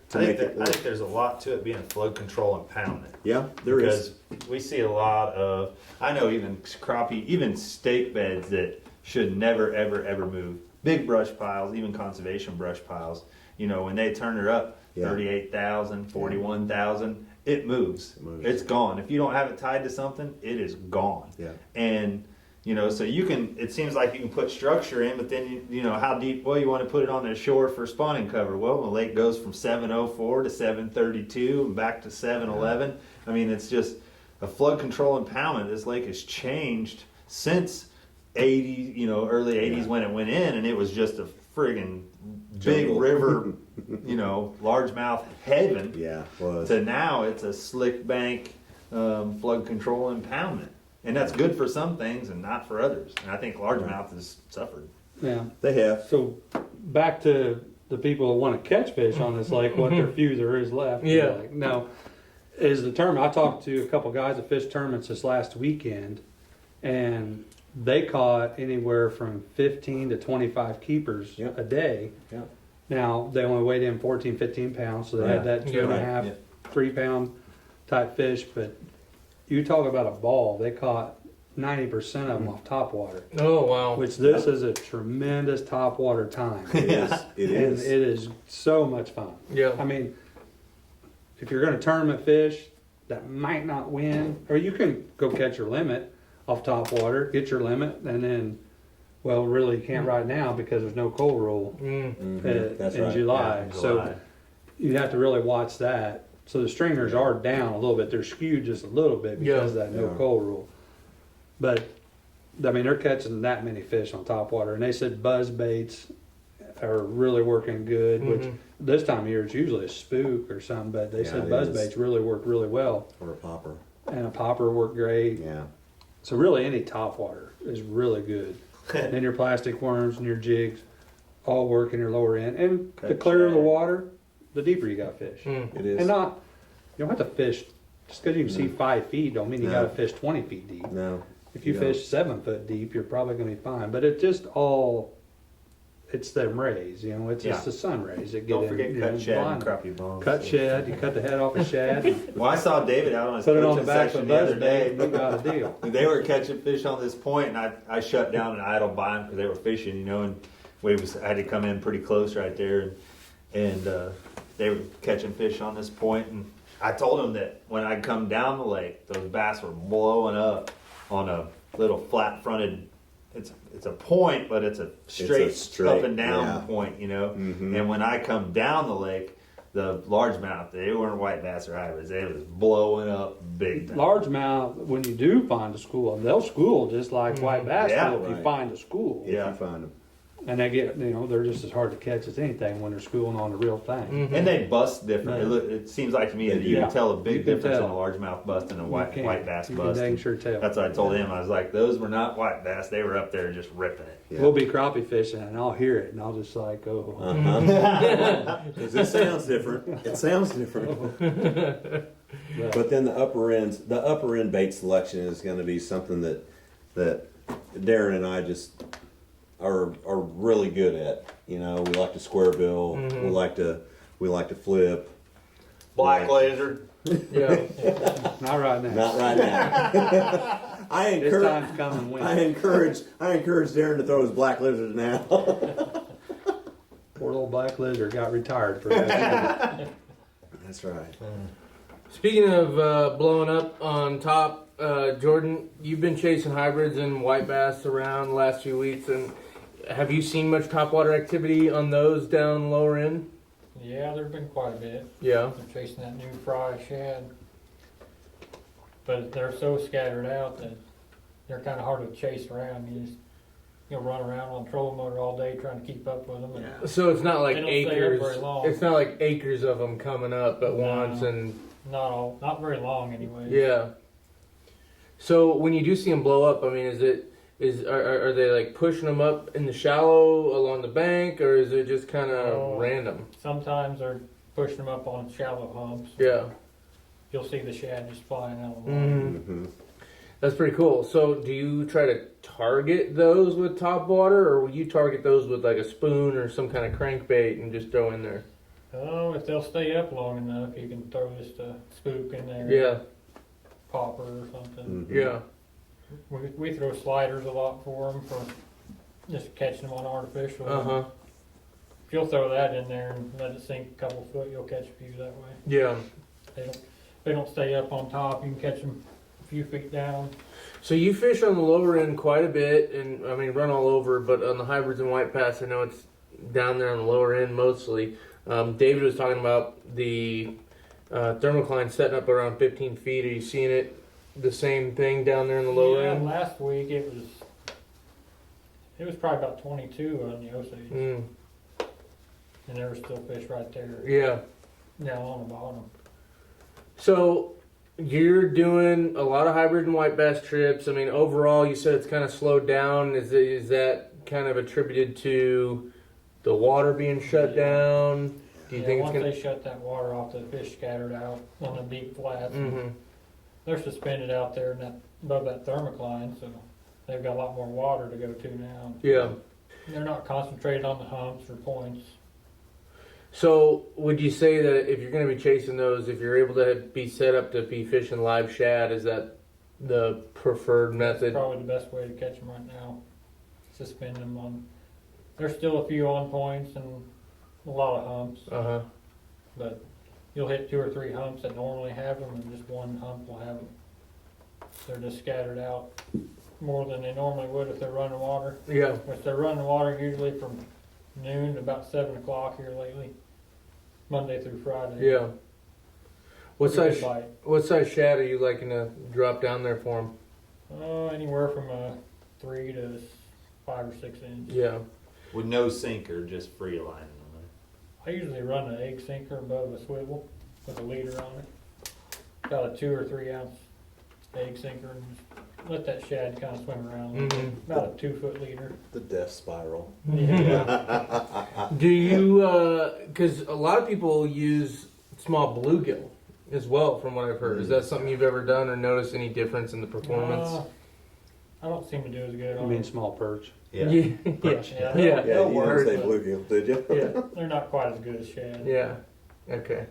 to make it I work. think there's a lot to it being flow control and pounding. Yeah, there is. Because we see a lot of, I know even crappie, even stake beds that should never, ever, ever move. Big brush piles, even conservation brush piles. You know, when they turn it up, Yeah. 38,000, 41,000, it moves. It moves. It's gone. If you don't have it tied to something, it is gone. Yeah. And, you know, so you can, it seems like you can put structure in, but then, you know, how deep, well, you want to put it on the shore for spawning cover. Well, the lake goes from 704 to 732 and back to 711. I mean, it's just a flood control impoundment. This lake has changed since 80, you know, early 80s when it went in, and it was just a friggin' big Jungle. river, you know, largemouth heaven. Yeah, was. To now it's a slick bank flood control impoundment. And that's good for some things and not for others. And I think largemouth has suffered. Yeah. They have. So back to the people who want to catch fish on this lake, what their few there is left. Yeah. Like, no, is the tournament. I talked to a couple guys that fished tournaments this last weekend, and they caught anywhere from 15 to 25 keepers Yep. a day. Yeah. Now, they only weighed in 14, 15 pounds, so they had that two and a Yeah. half, Yeah. 3 pound type fish. But you talk about a ball, they caught 90% of them off top water, Oh wow. which this is a tremendous top water time. It is. It And is. it is so much fun. Yeah. I mean, if you're going to tournament fish that might not win, or you can go catch your limit off top water, get your limit, and then, well, really you can't right now because there's no coal rule Mhm. That's in right. July. Yeah, in So July. you have to really watch that. So the stringers are down a little bit. They're skewed just a little bit because of that no Yeah. coal rule. But, I mean, they're catching that many fish on top water. And they said buzz baits are really working good, which Mhm. this time of year it's usually a spook or something, but they Yeah, said it buzz is. baits really work really well. Or a popper. And a popper worked great. Yeah. So really any top water is really good. And your plastic worms and your jigs all work in your lower end. And the Cut clearer the shad. water, the deeper you got fish. Mm. It is. And not, you don't have to fish, just because you can see 5 feet don't mean you No. got to fish 20 feet deep. No. If you Yeah. fish 7 foot deep, you're probably going to be fine. But it just all, it's them rays, you know, it's just Yeah. the sun rays that get Don't in. forget you cut know, shad and blind. crappie bones. Cut shad, you cut the head off a shad, Well, I saw David out on his put it on the coaching back of a section the buzz other bait, day. and we got a deal. They were catching fish on this point, and I shut down an idle bind because they were fishing, you know, and I had to come in pretty close right there, and they were catching fish on this point, and I told them that when I come down the lake, those bass were blowing up on a little flat-fronted. It's a point, but it's a straight, straight, up and down yeah. point, you know. Mhm. And when I come down the lake, the largemouth, they weren't white bass or hybrids. They was blowing up big time. Largemouth, when you do find a school, they'll school just like white bass Yeah, will if you right. find a school. If Yeah. you find them. And they get, they're just as hard to catch as anything when they're schooling on the real thing. And they bust different. Yeah. It seems like to me that you Yeah. can tell a You big can difference in a tell. largemouth bust and a You white can. bass You bust. can dang sure tell. That's what I told him. I was like, those were not white bass. They were up there just ripping it. Yeah. We'll be crappie fishing and I'll hear it and I'll just like, oh. Uh-huh. 'Cause it sounds different. It sounds different. Yeah. But then the upper end bait selection is going to be something that Darren and I just are really good at. You know, we like to square bill. We like to flip. Black lizard. Yeah. Not right now. Not right now. I This encourage time's coming when. I encourage Darren to throw his black lizard now. Poor little black lizard got retired for that. That's right. Speaking of blowing up on top, Jordan, you've been chasing hybrids and white bass around the last few weeks, and have you seen much topwater activity on those down lower end? Yeah, there's been quite a bit. Yeah. They're chasing that new fry shad. But they're so scattered out that they're kind of hard to chase around. You'll run around on trolling motor all day trying to keep up with them. And So it's not like They don't stay up acres. very long. It's not like acres of them coming up at No. once, and not very long anyway. yeah. So when you do see them blow up, I mean, are they like pushing them up in the shallow along the bank, or is it just kind of Oh. random? Sometimes they're pushing them up on shallow humps. Yeah. You'll see the shad just flying out of the water. Mm-hmm. That's pretty cool. So do you try to target those with top water, or will you target those with like a spoon or some kind of crankbait and just throw in there? Oh, if they'll stay up long enough, you can throw just a spook in there. Yeah. Popper or something. Mhm. Yeah. We throw sliders a lot for them for just catching them on artificial. Uh-huh. If you'll throw that in there and let it sink a couple foot, you'll catch a few that way. Yeah. They don't stay up on top. You can catch them a few feet down. So you fish on the lower end quite a bit, and I mean run all over, but on the hybrids and white bass, I know it's down there on the lower end mostly. David was talking about the thermocline setting up around 15 feet. Are you seeing it the same thing down there in the lower Yeah, end? last week it was probably about 22 on the Osage, Mm, and there were still fish right there yeah. down on the bottom. So you're doing a lot of hybrid and white bass trips. I mean, overall, you said it's kind of slowed down. Is that kind of attributed to the water being shut down? Do you think it's once gonna? they shut that water off, the fish scattered out on the deep flats. Mm-hmm. They're suspended out there in that above that thermocline, so they've got a lot more water to go to now. Yeah. They're not concentrated on the humps or points. So would you say that if you're going to be chasing those, if you're able to be set up to be fishing live shad, is that the preferred method? Probably the best way to catch them right now. Suspend them on. There's still a few on points and a lot of humps, Uh-huh. but you'll hit 2 or 3 humps that normally have them, and just one hump will have them. They're just scattered out more than they normally would if they're running water. Yeah. If they're running water, usually from noon to about 7 o'clock here lately, Monday through Friday. Yeah. What Pretty size? good bite. What size shad are you liking to drop down there for them? Anywhere from a 3 to 5 or 6 inch. Yeah. With no sinker, just free lining on I usually run an egg sinker above a swivel with a leader on it. About a 2 or 3 ounce egg sinker, and just let that shad kind of swim around. Mhm. About a 2 foot leader. The death spiral. Yeah. Do you? Because a lot of people use small bluegill as well, from what I've heard. Is that something you've ever done, or noticed any difference in the performance? I don't seem to do as good You on mean them. small perch? it. Yeah. Yeah, Yeah. Yeah, they'll you didn't work, say but bluegill, did you? Yeah. they're not quite as good as shad. Yeah. Okay.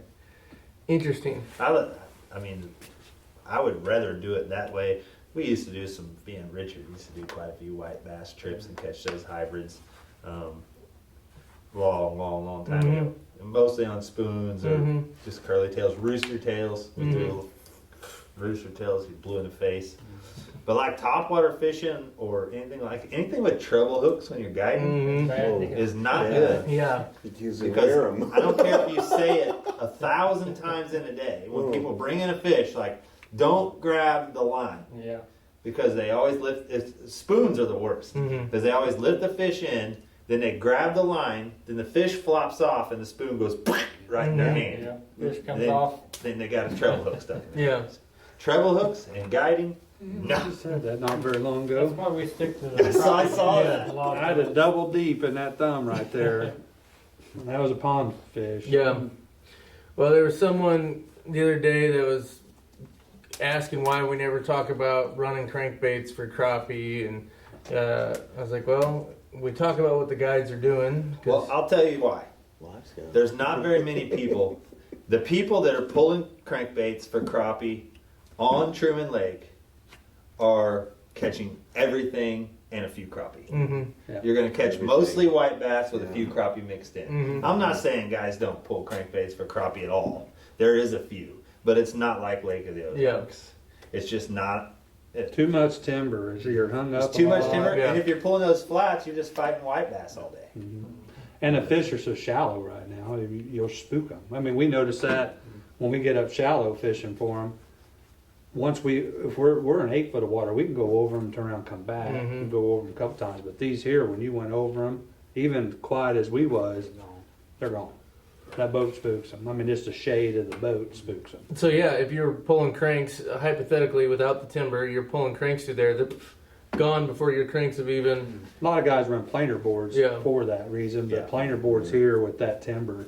Interesting. I mean, I would rather do it that way. We used to do Richard used to do quite a few white bass trips and catch those hybrids long time ago. And mostly on spoons or Mhm. just curly tails, rooster tails. We Mhm. do rooster tails, he blew in the face. But like topwater fishing or anything with treble hooks when you're guiding Bad deal. is not Yeah. good. Yeah. You usually Because wear 'em. I don't care if you say it 1,000 times in a day. When people bring in a fish, like, don't grab the line. Yeah. Because they always lift, spoons are the worst. Because they always lift the fish in, then they grab the line, then the fish flops off and the spoon goes right in their hand. Yeah. Fish And comes then, off. then they got a treble hook stuck in their Yeah. hands. Treble hooks and guiding, no. I said that not very long That's ago. why we stick to the. I saw that. A lot I had of a double deep in that thumb right there. And that was a pond fish. Yeah. Well, there was someone the other day that was asking why we never talk about running crankbaits for crappie, and I was like, well, we talk about what the guides are doing. Well, I'll tell you why. Life's good. There's not very many people. The people that are pulling crankbaits for crappie on Truman Lake are catching everything and a few crappie. You're going to catch Everything. mostly white bass with a few Yeah. crappie mixed in. Mhm. I'm not saying guys don't pull crankbaits for crappie at all. There is a few, but it's not like Lake of the Ozarks. It's just not. Too much timber. So you're hung up. It's too a much lot. timber, Yeah. and if you're pulling those flats, you're just fighting white bass all day. And the fish are so shallow right now, you'll spook them. I mean, we notice that when we get up shallow fishing for them. If we're in 8 foot of water, we can go over them, turn around, come back, and go over them a couple times. But these here, when you went over them, even quiet as we was, they're gone. That boat spooks them. I mean, just the shade of the boat spooks them. So yeah, if you're pulling cranks, hypothetically without the timber, you're pulling cranks through there. They're gone before your cranks have even. A lot of guys run planer boards Yeah. for that reason, but Yeah. planer boards here with that timber,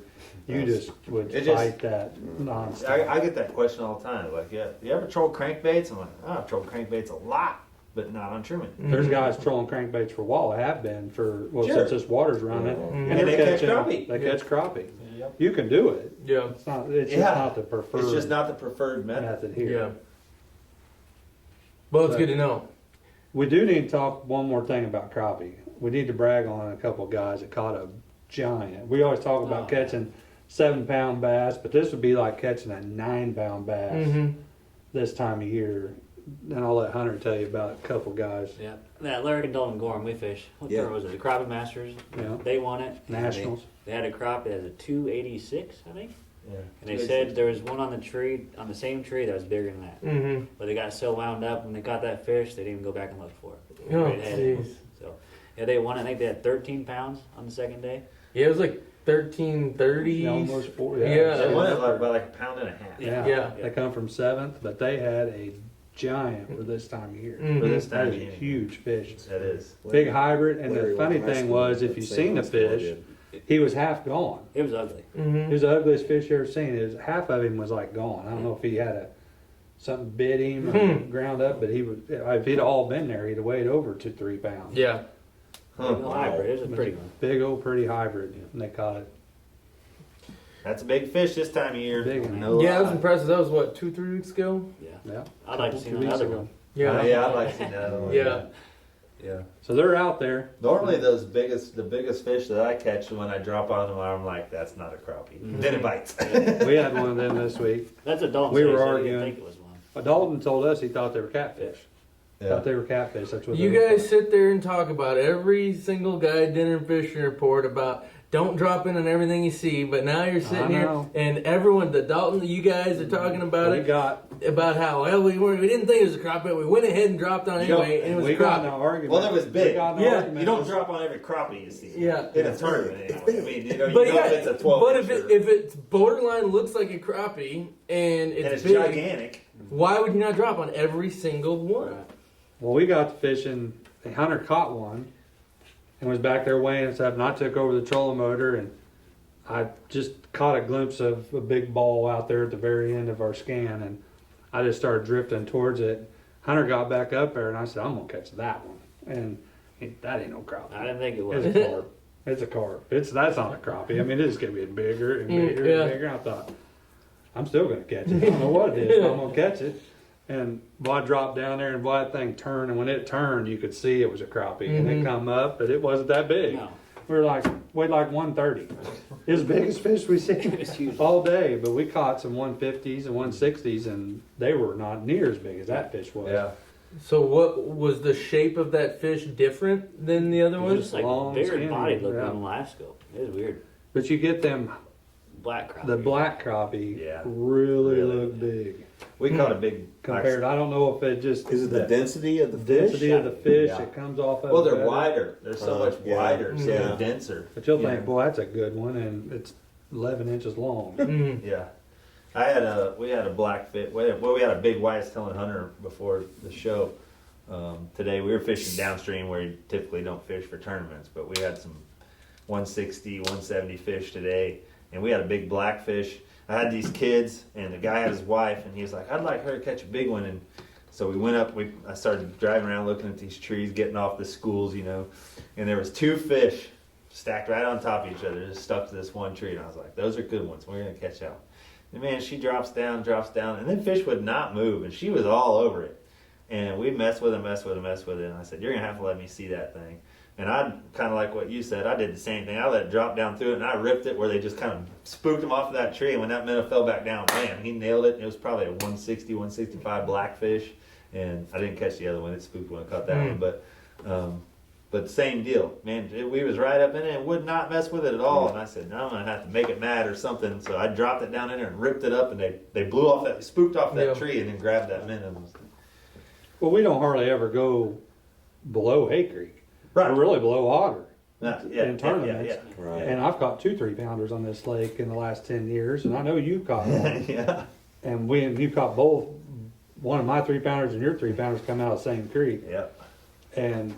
you just would It just- fight that nonstop. I get that question all the time. Like, yeah, you ever troll crankbaits? I'm like, oh, I've trolled crankbaits a lot, but not on Truman. There's guys trolling crankbaits for walleye, have been Sure. since this water's running, Mhm. And they catch catching- crappie. They catch crappie. Yep. You can do it. Yeah. It's not. It's Yeah. just not the preferred. It's just not the preferred method. method here. Yeah. Well, it's good to know. We do need to talk one more thing about crappie. We need to brag on a couple of guys that caught a giant. We always talk about Oh. catching 7-pound bass, but this would be like catching a 9-pound bass this time of year. And I'll let Hunter tell you about a couple guys. Yeah, that Larry and Dalton Gorham, we fish. What Yeah. tour was it? The Crappie Masters. Yeah. They won it. and Nationals. They had a crappie that was a 286, I think. Yeah. And they said there was one on the tree, on the same tree, that was bigger than that. Mm-hmm. But they got so wound up when they caught that fish, they didn't even go back and look for it. Oh, Right ahead. jeez. So, yeah, they won. I think they had 13 pounds on the second day. Yeah, it was like 1330. Almost 4. Yeah. They won it by like a pound and a half. Yeah. Yeah. They come from 7th, but they had a giant for this time of year. Mhm. For this That time is of a year. huge fish. That is. Big hybrid. And Larry the funny went to high thing school was, at if you St. seen the Louis before I fish, did. he was half gone. It was ugly. He Mm-hmm. was the ugliest fish you ever seen. It was, half of him was like gone. I don't know if he had something bit him or ground up, but he was. If he'd all been there, he'd have weighed over 2-3 pounds. Yeah. Huh. Real hybrid. It was a pretty one. Big old pretty hybrid, and they caught it. That's a big fish this time of year. Big one. No Yeah, that was lie. impressive. That was what, 2-3 weeks ago? Yeah. Yeah. I'd like to see Couple another weeks one. ago. Yeah. Yeah, I'd like to see another one. Yeah. Yeah. So they're out there. Normally, the biggest fish that I catch when I drop on them, I'm like, that's not a crappie. Then it bites. We had one of them this week. That's a Dalton We said, were so he arguing. didn't think it was one. Dalton told us he thought they were catfish. Yeah. Thought they were catfish. That's what You they were. guys sit there and talk about every single guide dinner and fishing report about don't drop in on everything you see, but now you're sitting here know. and everyone, the Dalton, you guys are talking about We it, got about how, well, we didn't think it was a crappie, we went ahead and dropped on You know, anyway, and it was we a got in an crappie. argument. Well, that was big. We got in an Yeah. argument. You don't drop on every crappie you see. Yeah. In a tournament, anyway. I mean, you know, But you know if it's a 12 but incher. if it's borderline looks like a crappie and and it's big, gigantic. why would you not drop on every single one? Well, we got to fishing. The hunter caught one and was back there weighing us up. And I took over the trolling motor and I just caught a glimpse of a big ball out there at the very end of our scan. And I just started drifting towards it. Hunter got back up there and I said, I'm going to catch that one. And that ain't no crappie. I didn't think it was. It's a carp. It's a carp. That's not a crappie. I mean, it's going to get bigger and bigger yeah. and bigger. I thought, I'm still going to catch it. I don't know what it is, but I'm going to catch it. And boy, I dropped down there and boy, that thing turned. And when it turned, you could see it was a crappie. And it come up, but it wasn't that big. No. We were like, weighed like 130. It was the biggest fish we've It was seen huge. all day. But we caught some 150s and 160s, and they were not near as big as that fish was. Yeah. So what was the shape of that fish different than the other It was ones? just like long, bigger skinny, body looking yeah. on the last scope. It was weird. But you get them, Black crappie. the black crappie Yeah. really Really. look big. We caught a big Compared, I don't know if it just Is it the density of the density fish? of the fish Yeah. that comes off of Well, it they're better. wider. They're so much yeah. wider, so Yeah. they're denser. But you'll Yeah. think, boy, that's a good one, and it's 11 inches long. Mhm. Yeah, we had a blackfish. We had a big white-tailed hunter before the show. Today we were fishing downstream where you typically don't fish for tournaments, but we had some 160, 170 fish today, and we had a big blackfish. I had these kids, and the guy had his wife, and he was like, "I'd like her to catch a big one." And so we went up. I started driving around looking at these trees, getting off the schools, and there was 2 fish stacked right on top of each other, just stuck to this one tree. And I was like, "Those are good ones. We're gonna catch out." And man, she drops down, and then fish would not move, and she was all over it. And we messed with it, and I said, "You're gonna have to let me see that thing." And I kind of like what you said. I did the same thing. I let it drop down through it, and I ripped it where they just kind of spooked him off of that tree. And when that minnow fell back down, bam, he nailed it. It was probably a 160, 165 blackfish, and I didn't catch the other one. It spooked when I caught that one, but same deal, man. We was right up in it and would not mess with it at all. And I said, "No, I'm gonna have to make it mad or something." So I dropped it down in there and ripped it up, and they blew off that, spooked off that Yeah. tree, and then grabbed that minnow. Well, we don't hardly ever go below Hay Creek. Right. We're really below Otter. Yeah, in tournaments. Right. And I've caught 2 3-pounders on this lake in the last 10 years, and I know you've caught one. Yeah. And you caught both. One of my 3-pounders and your 3-pounders come out of the same creek, Yeah. and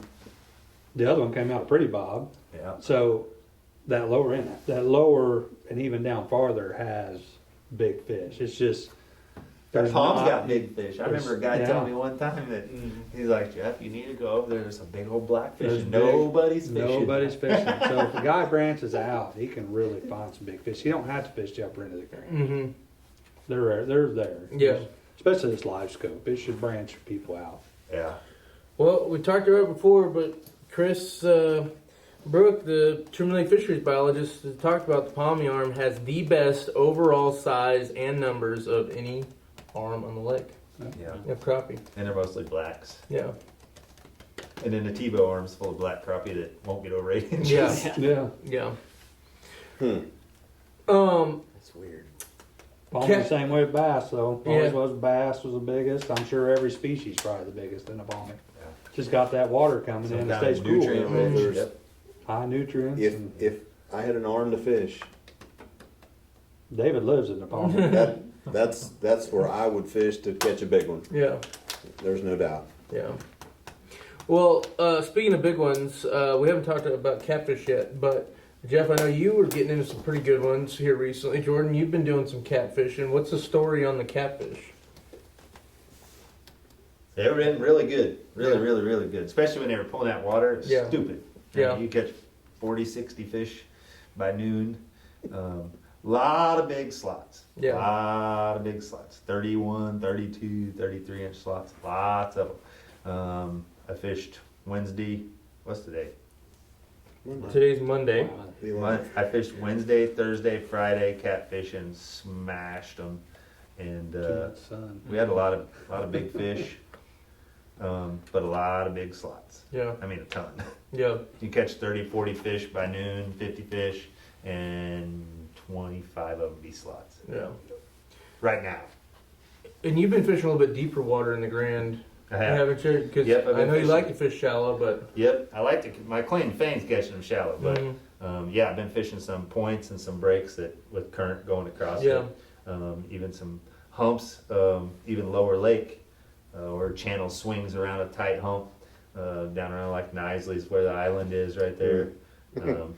the other one came out of Pretty Bob. Yeah. So that lower and even down farther has big fish. It's just Palm's not- got big fish. I remember a guy yeah. telling me one time that he's like, "Jeff, you need to go over there. There's a big old blackfish, There's and big- nobody's fishing." Nobody's fishing. So if a guy branches out, he can really find some big fish. You don't have to fish the upper end of the creek. Mm-hmm. They're there. Yeah. Especially this live scope. It should branch people out. Yeah. Well, we talked about it before, but Chris Brooke, the Truman Lake fisheries biologist, has talked about the palmy arm has the best overall size and numbers of any arm on the lake. Yeah. Of crappie. And they're mostly blacks. Yeah. And then the Tebow arm's full of black crappie that won't get over 8 inches. Yeah. Yeah. Yeah. That's weird. Palmy the same way with bass, though. Always Yeah. was bass was the biggest. I'm sure every species probably the biggest in the palmy. Just got that water coming Some in. It kind stays of cool. nutrient Well, rich. there's- Yep. High nutrients. If and if I had an arm to fish, David lives in the palmy. that's where I would fish to catch a big one. Yeah. There's no doubt. Yeah. Well, speaking of big ones, we haven't talked about catfish yet, but Jeff, I know you were getting into some pretty good ones here recently. Jordan, you've been doing some catfishing. What's the story on the catfish? They were in really good. Really, Yeah. really, really good. Especially when they were pulling that water. It's Yeah. stupid. Yeah. You catch 40, 60 fish by noon. Lot of big slots. Yeah. Lot of big slots. 31, 32, 33 inch slots. Lots of them. I fished Wednesday. What's today? Today's Monday. I fished Wednesday, Thursday, Friday, catfishing, smashed them. And Son. we had a lot of big fish. But a lot of big slots. Yeah. I mean, a ton. Yeah. You catch 30, 40 fish by noon, 50 fish, and 25 of them be slots. Yeah. Right now. And you've been fishing a little bit deeper water in the Grand, I have. haven't you? Because Yep, I've I been know you fishing. like to fish shallow, but Yep, I like to. My claim to fame's catching them shallow, but Mhm. yeah, I've been fishing some points and some breaks that with current going across. Yeah. it. Even some humps, even lower lake, where channel swings around a tight hump, down around like Nisley's where the island is right there.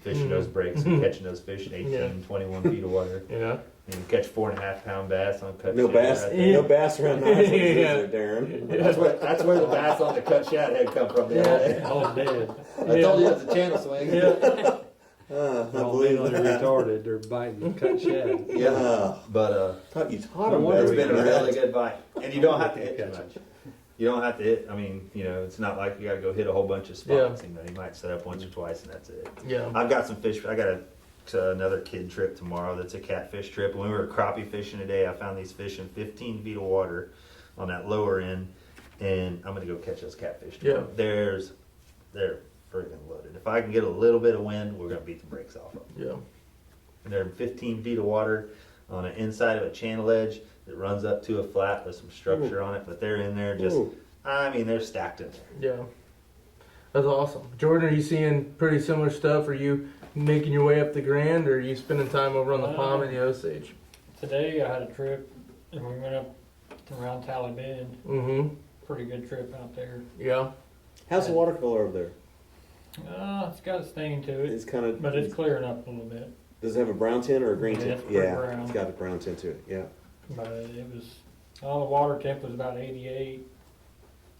Fishing those breaks and catching those fish in 18, Yeah. 21 feet of water. yeah. And you catch 4.5 pound bass on cut No shad bass, right there. no bass around the island, is Yeah. there, Darren? That's where the bass on the cut shad head come from the other day. All dead. I told you it's a channel swing. Yeah. I They're all believe mentally that. retarded. They're biting cut shed. Yeah. But Thought you taught No him wonder it's better been a than that. really good bite. And you don't have to hit too Catch much. You don't have to hit. I mean, it's not like you got to go hit a whole bunch of spots. You might set up once or twice, and that's it. Yeah. I've got some fish. I got another kid trip tomorrow. That's a catfish trip. When we were crappie fishing today, I found these fish in 15 feet of water on that lower end, and I'm gonna go catch those catfish. Yeah. They're freaking loaded. If I can get a little bit of wind, we're gonna beat the brakes off them. Yeah. And they're in 15 feet of water on the inside of a channel edge that runs up to a flat with some structure on it, but they're in there just, Ooh. I mean, they're stacked in there. Yeah. That's awesome. Jordan, are you seeing pretty similar stuff? Are you making your way up the Grand, or are you spending time over on the Palm and the Osage? Today I had a trip and we went up around Tally Bend. Mm-hmm. Pretty good trip out there. Yeah. How's the watercolor over there? It's got a stain to it, It's kind of. but it's clearing up a little bit. Does it have a brown tint or a green Yeah, tint? it's pretty brown. It's got a brown tint to it. Yeah. But it was, all the water temp was about 88.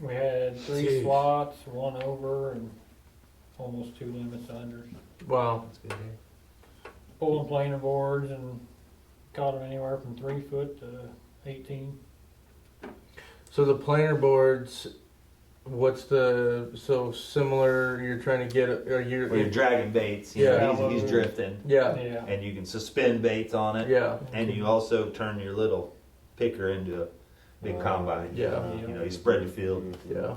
We had 3 Jeez. swats, 1 over, and almost 2 limits under. Wow. That's good here. Pulling planer boards and caught them anywhere from 3 foot to 18. So the planer boards, what's so similar? You're trying to get, or Where you're dragging baits, you Yeah. know, he's drifting, yeah, Yeah. and you can suspend baits on it, yeah, and you also turn your little picker into a big combine. yeah, You know, you spread the field. yeah,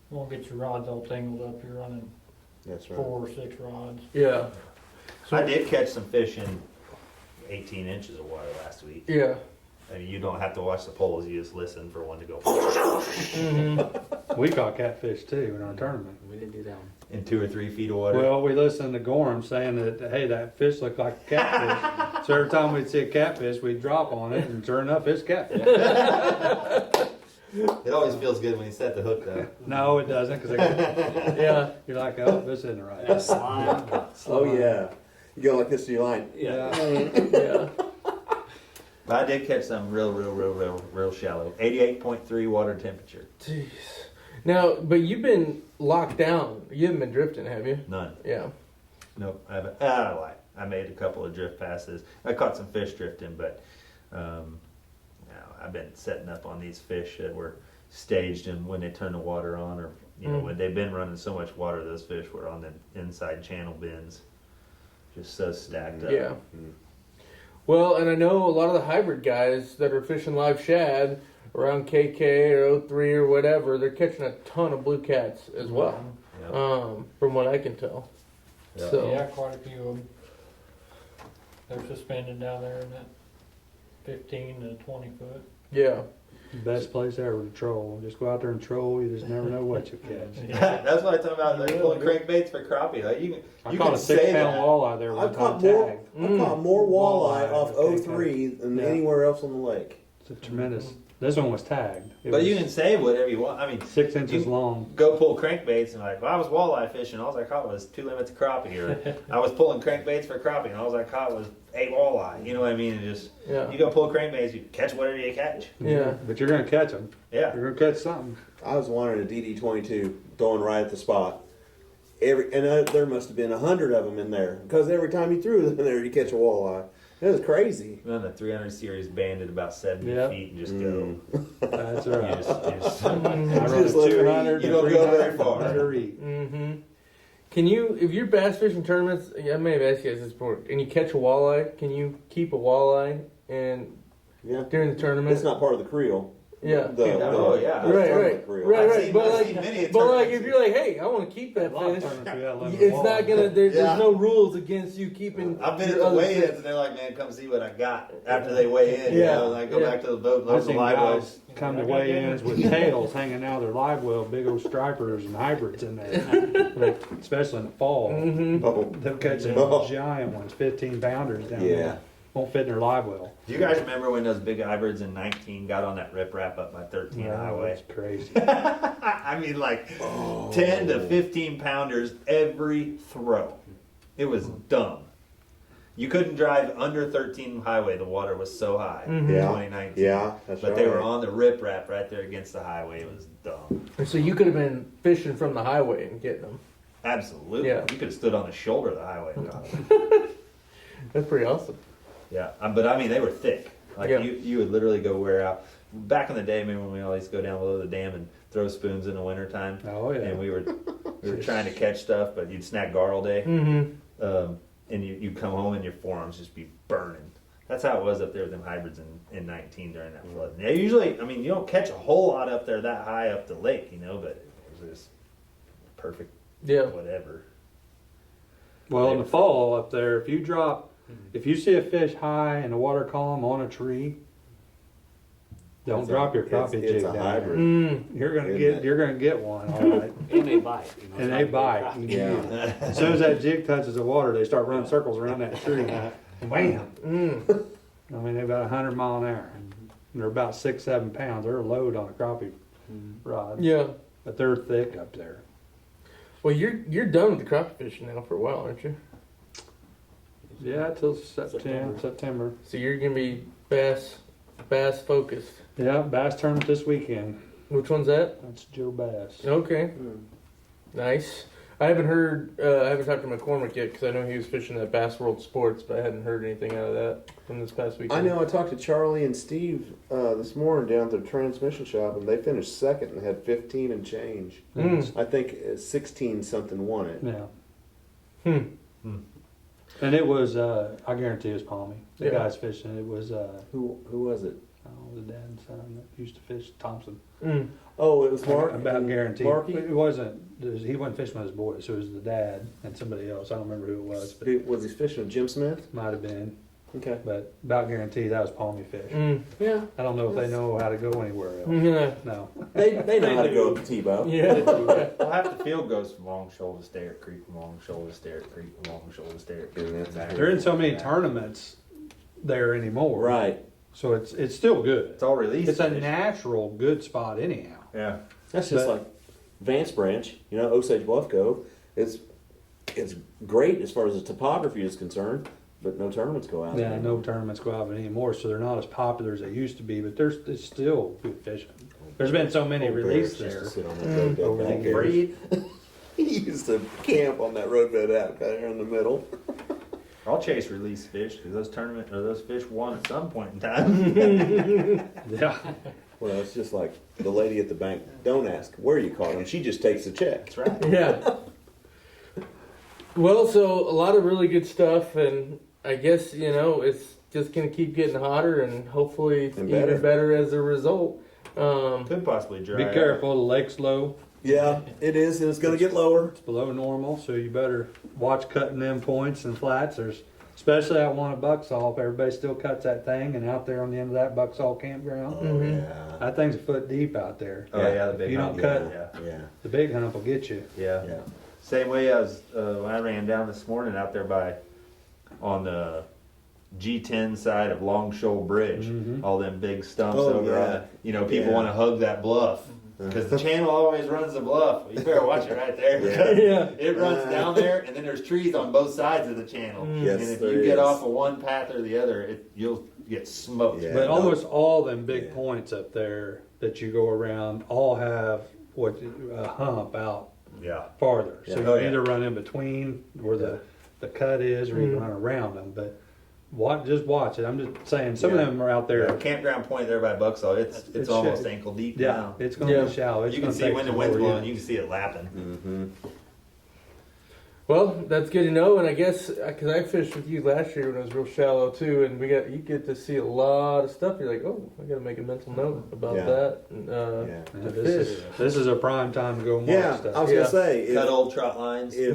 Won't get your rods all tangled up. You're running That's right. 4 or 6 rods. yeah. So I did catch some fish in 18 inches of water last week. yeah. I mean, you don't have to watch the poles; you just listen for one to go Mm-hmm. We caught catfish too in our tournament. We didn't do that one. in 2 or 3 feet of water. Well, we listened to Gorham saying that, hey, that fish looked like a catfish. So every time we'd see a catfish, we'd drop on it, and sure enough, it's catfish. It always feels good when you set the hook, though. No, it doesn't, because Yeah. you're like, oh, this isn't right. Yeah, slime. Oh yeah. You go like this to your line. Yeah. Yeah. But I did catch some real shallow. 88.3 water temperature. Jeez. Now, but you've been locked down. You haven't been drifting, have you? None. Yeah. Nope. I haven't. I lied. I made a couple of drift passes. I caught some fish drifting, but no, I've been setting up on these fish that were staged, and when they turn the water on, or when they've been running so much water, those fish were on the inside channel bins, just so stacked up. Yeah. Well, and I know a lot of the hybrid guys that are fishing live shad around KK or 03 or whatever, they're catching a ton of blue cats as well, Yeah. from what I can tell. Yeah. So, Yeah, quite a few of them. They're suspended down there in that 15 to 20 foot. yeah. Best place ever to troll. Just go out there and troll. You just never know what you catch. That's what I talk about. Like pulling crankbaits for crappie. Like I you caught can a say 6-pound that. walleye there one I've time caught more. tagged. I've caught more walleye Walleye, off okay, 03 than yeah. anywhere else on the lake. It's a tremendous. This one was tagged. It But was you can say whatever you want. I mean, 6 inches you- long. go pull crankbaits and like, well, I was walleye fishing. All I caught was 2 limits of crappie, or I was pulling crankbaits for crappie, and all I caught was 8 walleye. You know what I mean? And just Yeah. you go pull crankbaits, you catch whatever you catch. Yeah. But you're gonna catch them. Yeah. You're gonna catch something. I was wandering a DD22, throwing right at the spot. There must have been 100 of them in there because every time you threw them in there, you catch a walleye. It was crazy. Run the 300 series banded about 70 Yep. feet and just go. That's You right. just I run Just a let her 200. eat. You don't go very 300, far. let her eat. Mm-hmm. Can you, if you're bass fishing tournaments, I may have asked you guys this before, and you catch a walleye, can you keep a walleye and Yeah. during the tournament? It's not part of the creel. Yeah. Oh, yeah. the Right, front of right, the creel. right, I've right. seen- But I've seen like, many but like, tournaments. if you're like, hey, I want to keep that A lot of fish, tournaments we got lemon it's walleye. not gonna. There's Yeah. no rules against you keeping. I've been at your the other weigh-ins fish. and they're like, man, come see what I got after they weigh in. Yeah, You know, and I go yeah. back to the boat, I've load the seen live guys wells. come to weigh-ins with tails hanging out of their live well, big old stripers and hybrids in there, like, especially in the fall. Mm-hmm. Oh, They'll catch some Oh. giant ones, 15-pounders down yeah. there. Won't fit in their live well. Do you guys remember when those big hybrids in 19 got on that riprap up by 13 Oh, highway? that's crazy. I mean, like 10 to 15 pounders every throw. It was dumb. You couldn't drive under 13 highway. The water was so high in Yeah. 2019. Yeah, that's But right. they were on the riprap right there against the highway. It was dumb. And so you could have been fishing from the highway and getting them. Absolutely. Yeah. You could have stood on the shoulder of the highway and got 'em. That's pretty awesome. Yeah, but I mean, they were thick. Like Yeah. you would literally go wear out. Back in the day, remember when we always go down below the dam and throw spoons in the wintertime? Oh, yeah. And we were trying to catch stuff, but you'd snag gar all day. Mm-hmm. And you come home and your forearms just be burning. That's how it was up there with them hybrids in in 19 during that flood. Yeah, usually, I mean, you don't catch a whole lot up there that high up the lake, you know, but it was just perfect, Yeah. whatever. Well, in the fall up there, if you see a fish high in the water column on a tree, don't drop your crappie jig It's a down there. hybrid. You're gonna Isn't get one, all right. And they bite. You know, And it's they not bite. big Yeah. As soon as that jig touches the water, they start running circles around that tree. Wham! I mean, they're about 100 mile an hour. And they're about 6-7 pounds. They're a load on a crappie rod, Yeah. but they're thick up there. Well, you're done with the crappie fishing now for a while, aren't you? Yeah, till September. So you're gonna be bass focused. Yeah, bass tournament this weekend. Which one's that? That's Joe Bass. Okay. Nice. I haven't talked to McCormick yet because I know he was fishing at Bass World Sports, but I hadn't heard anything out of that from this past weekend. I know. I talked to Charlie and Steve this morning down at the transmission shop, and they finished second and had 15 and change. I think 16 something won it. Yeah. And it was, I guarantee it was Palmy. The Yeah. guys fishing, it was, Who was it? the dad and son that used to fish Thompson. Oh, it was Mark. About guaranteed. Marky? It wasn't, he wasn't fishing with his boys, so it was the dad and somebody else. I don't remember who it was, but Was he fishing with Jim Smith? might have been. Okay. But about guaranteed that was Palmy fish. Yeah. I don't know if they know how to go anywhere else. Yeah. No. They know how to go up the T-bow. Yeah. Well, half the field goes from Long Shoal to Sterrett Creek, from Long Shoal to Sterrett Creek, from Long Shoal to Sterrett Creek. And that's There isn't so many tournaments there anymore. Right. So it's still good. It's all released. It's a fish. natural good spot anyhow. Yeah. That's just But- like Vance Branch, Osage Bluff Cove. It's great as far as the topography is concerned, but no tournaments go out. Yeah, no tournaments go out anymore, so they're not as popular as they used to be. But it's still good fishing. There's been so many Old released Bears there. used to sit on that roadbed Over back the there. Breed. He used to camp on that roadbed out there in the middle. I'll chase release fish because those fish won at some point in time. Yeah, Well, it's just like the lady at the bank. Don't ask where you caught him. She just takes the check. That's right. Yeah. Well, so a lot of really good stuff, and I guess it's just gonna keep getting hotter, and hopefully And even better as a result. Could possibly dry. be out. careful. The lake's low. Yeah, it is, and it's going to get lower. It's below normal, so you better watch cutting them points and flats. There's especially out one at Bucksaw. Everybody still cuts that thing, and out there on the end of that Bucksaw campground, Oh, yeah. that thing's a foot deep out there. Oh yeah, the If big you don't hump. cut- Yeah. Yeah. The big hump will get you. Yeah. Yeah. Same way when I ran down this morning out there on the G10 side of Long Shoal Bridge. Mhm. All them big stumps Oh, over yeah. on the, people Yeah. want to hug that bluff. Because the channel always runs the bluff. You better watch it right there. Yeah. Yeah. It runs down there, and then there's trees on both sides of the channel. Yes, and if there you get is. off of one path or the other, you'll get smoked. Yeah. But no. almost all them big Yeah. points up there that you go around all have a hump out Yeah. farther. So Yeah. you Oh, can yeah. either run in between where the cut is, or you can run around them. But just watch it. I'm just saying, some Yeah. of them are out there. Yeah, campground point there by Bucksaw, it's It's almost shit. ankle deep Yeah, now. it's going to Yeah. be shallow. It's You can gonna see take when the some wind's lower blowing, unit. you can see it lapping. Mm-hmm. Well, that's good to know, and I guess because I fished with you last year when it was real shallow too, and you get to see a lot of stuff. You're like, oh, I got to make a mental note about Yeah. that. And, Yeah. Yeah, to this is a prime time to go mark Yeah, stuff. I was Yeah. going to say, Cut old trot lines. yeah,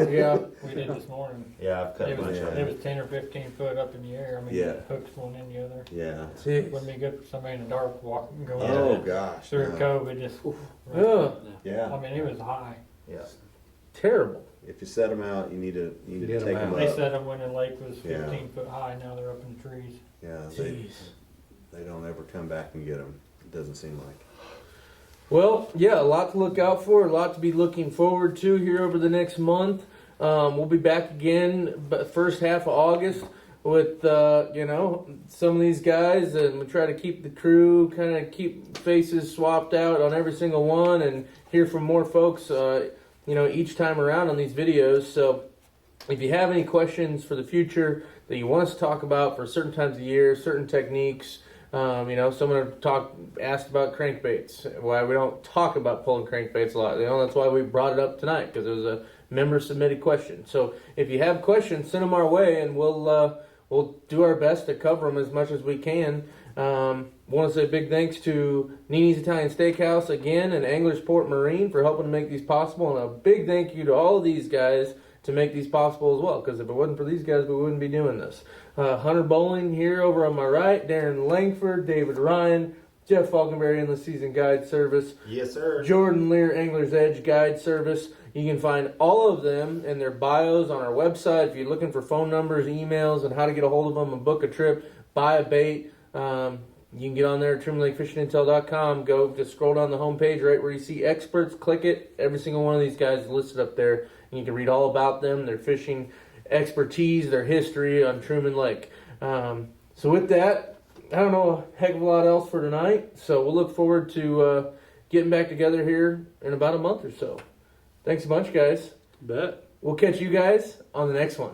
yeah. We did this morning. Yeah, I've cut It a bunch was, of it them. was 10 or 15 foot up in the air. I mean, Yeah. hooks one in the other. yeah. Jeez. Wouldn't be good for somebody in the dark walking, going Oh, gosh. through a no. cove. It just, Yeah. Yeah. I mean, it was high. Yeah. Terrible. If you set them out, you need to Get 'em take them out. They up. said them when the lake was Yeah. 15 foot high. Now they're up in the trees. Yeah, Jeez. they don't ever come back and get them. It doesn't seem like. Well, yeah, a lot to look out for, a lot to be looking forward to here over the next month. We'll be back again, first half of August with some of these guys, and we try to keep the crew keep faces swapped out on every single one, and hear from more folks. Each time around on these videos. So if you have any questions for the future that you want us to talk about for certain times of year, certain techniques, someone asked about crankbaits, why we don't talk about pulling crankbaits a lot. That's why we brought it up tonight, because it was a member submitted question. So if you have questions, send them our way, and we'll do our best to cover them as much as we can. Want to say big thanks to Nini's Italian Steakhouse again and Anglers Port Marine for helping to make these possible, and a big thank you to all of these guys to make these possible as well, because if it wasn't for these guys, we wouldn't be doing this. Hunter Bowling here over on my right, Darren Langford, David Ryan, Jeff Falconberry, Endless Season Guide Service, Yes, sir. Jordan Lear, Angler's Edge Guide Service. You can find all of them and their bios on our website. If you're looking for phone numbers, emails, and how to get a hold of them and book a trip, buy a bait, you can get on there at TrumanLakeFishingIntel.com. Go just scroll down the homepage right where you see experts. Click it. Every single one of these guys is listed up there, and you can read all about them, their fishing expertise, their history on Truman Lake. So with that, I don't know a heck of a lot else for tonight. So we'll look forward to getting back together here in about a month or so. Thanks a bunch, guys. Bet. We'll catch you guys on the next one.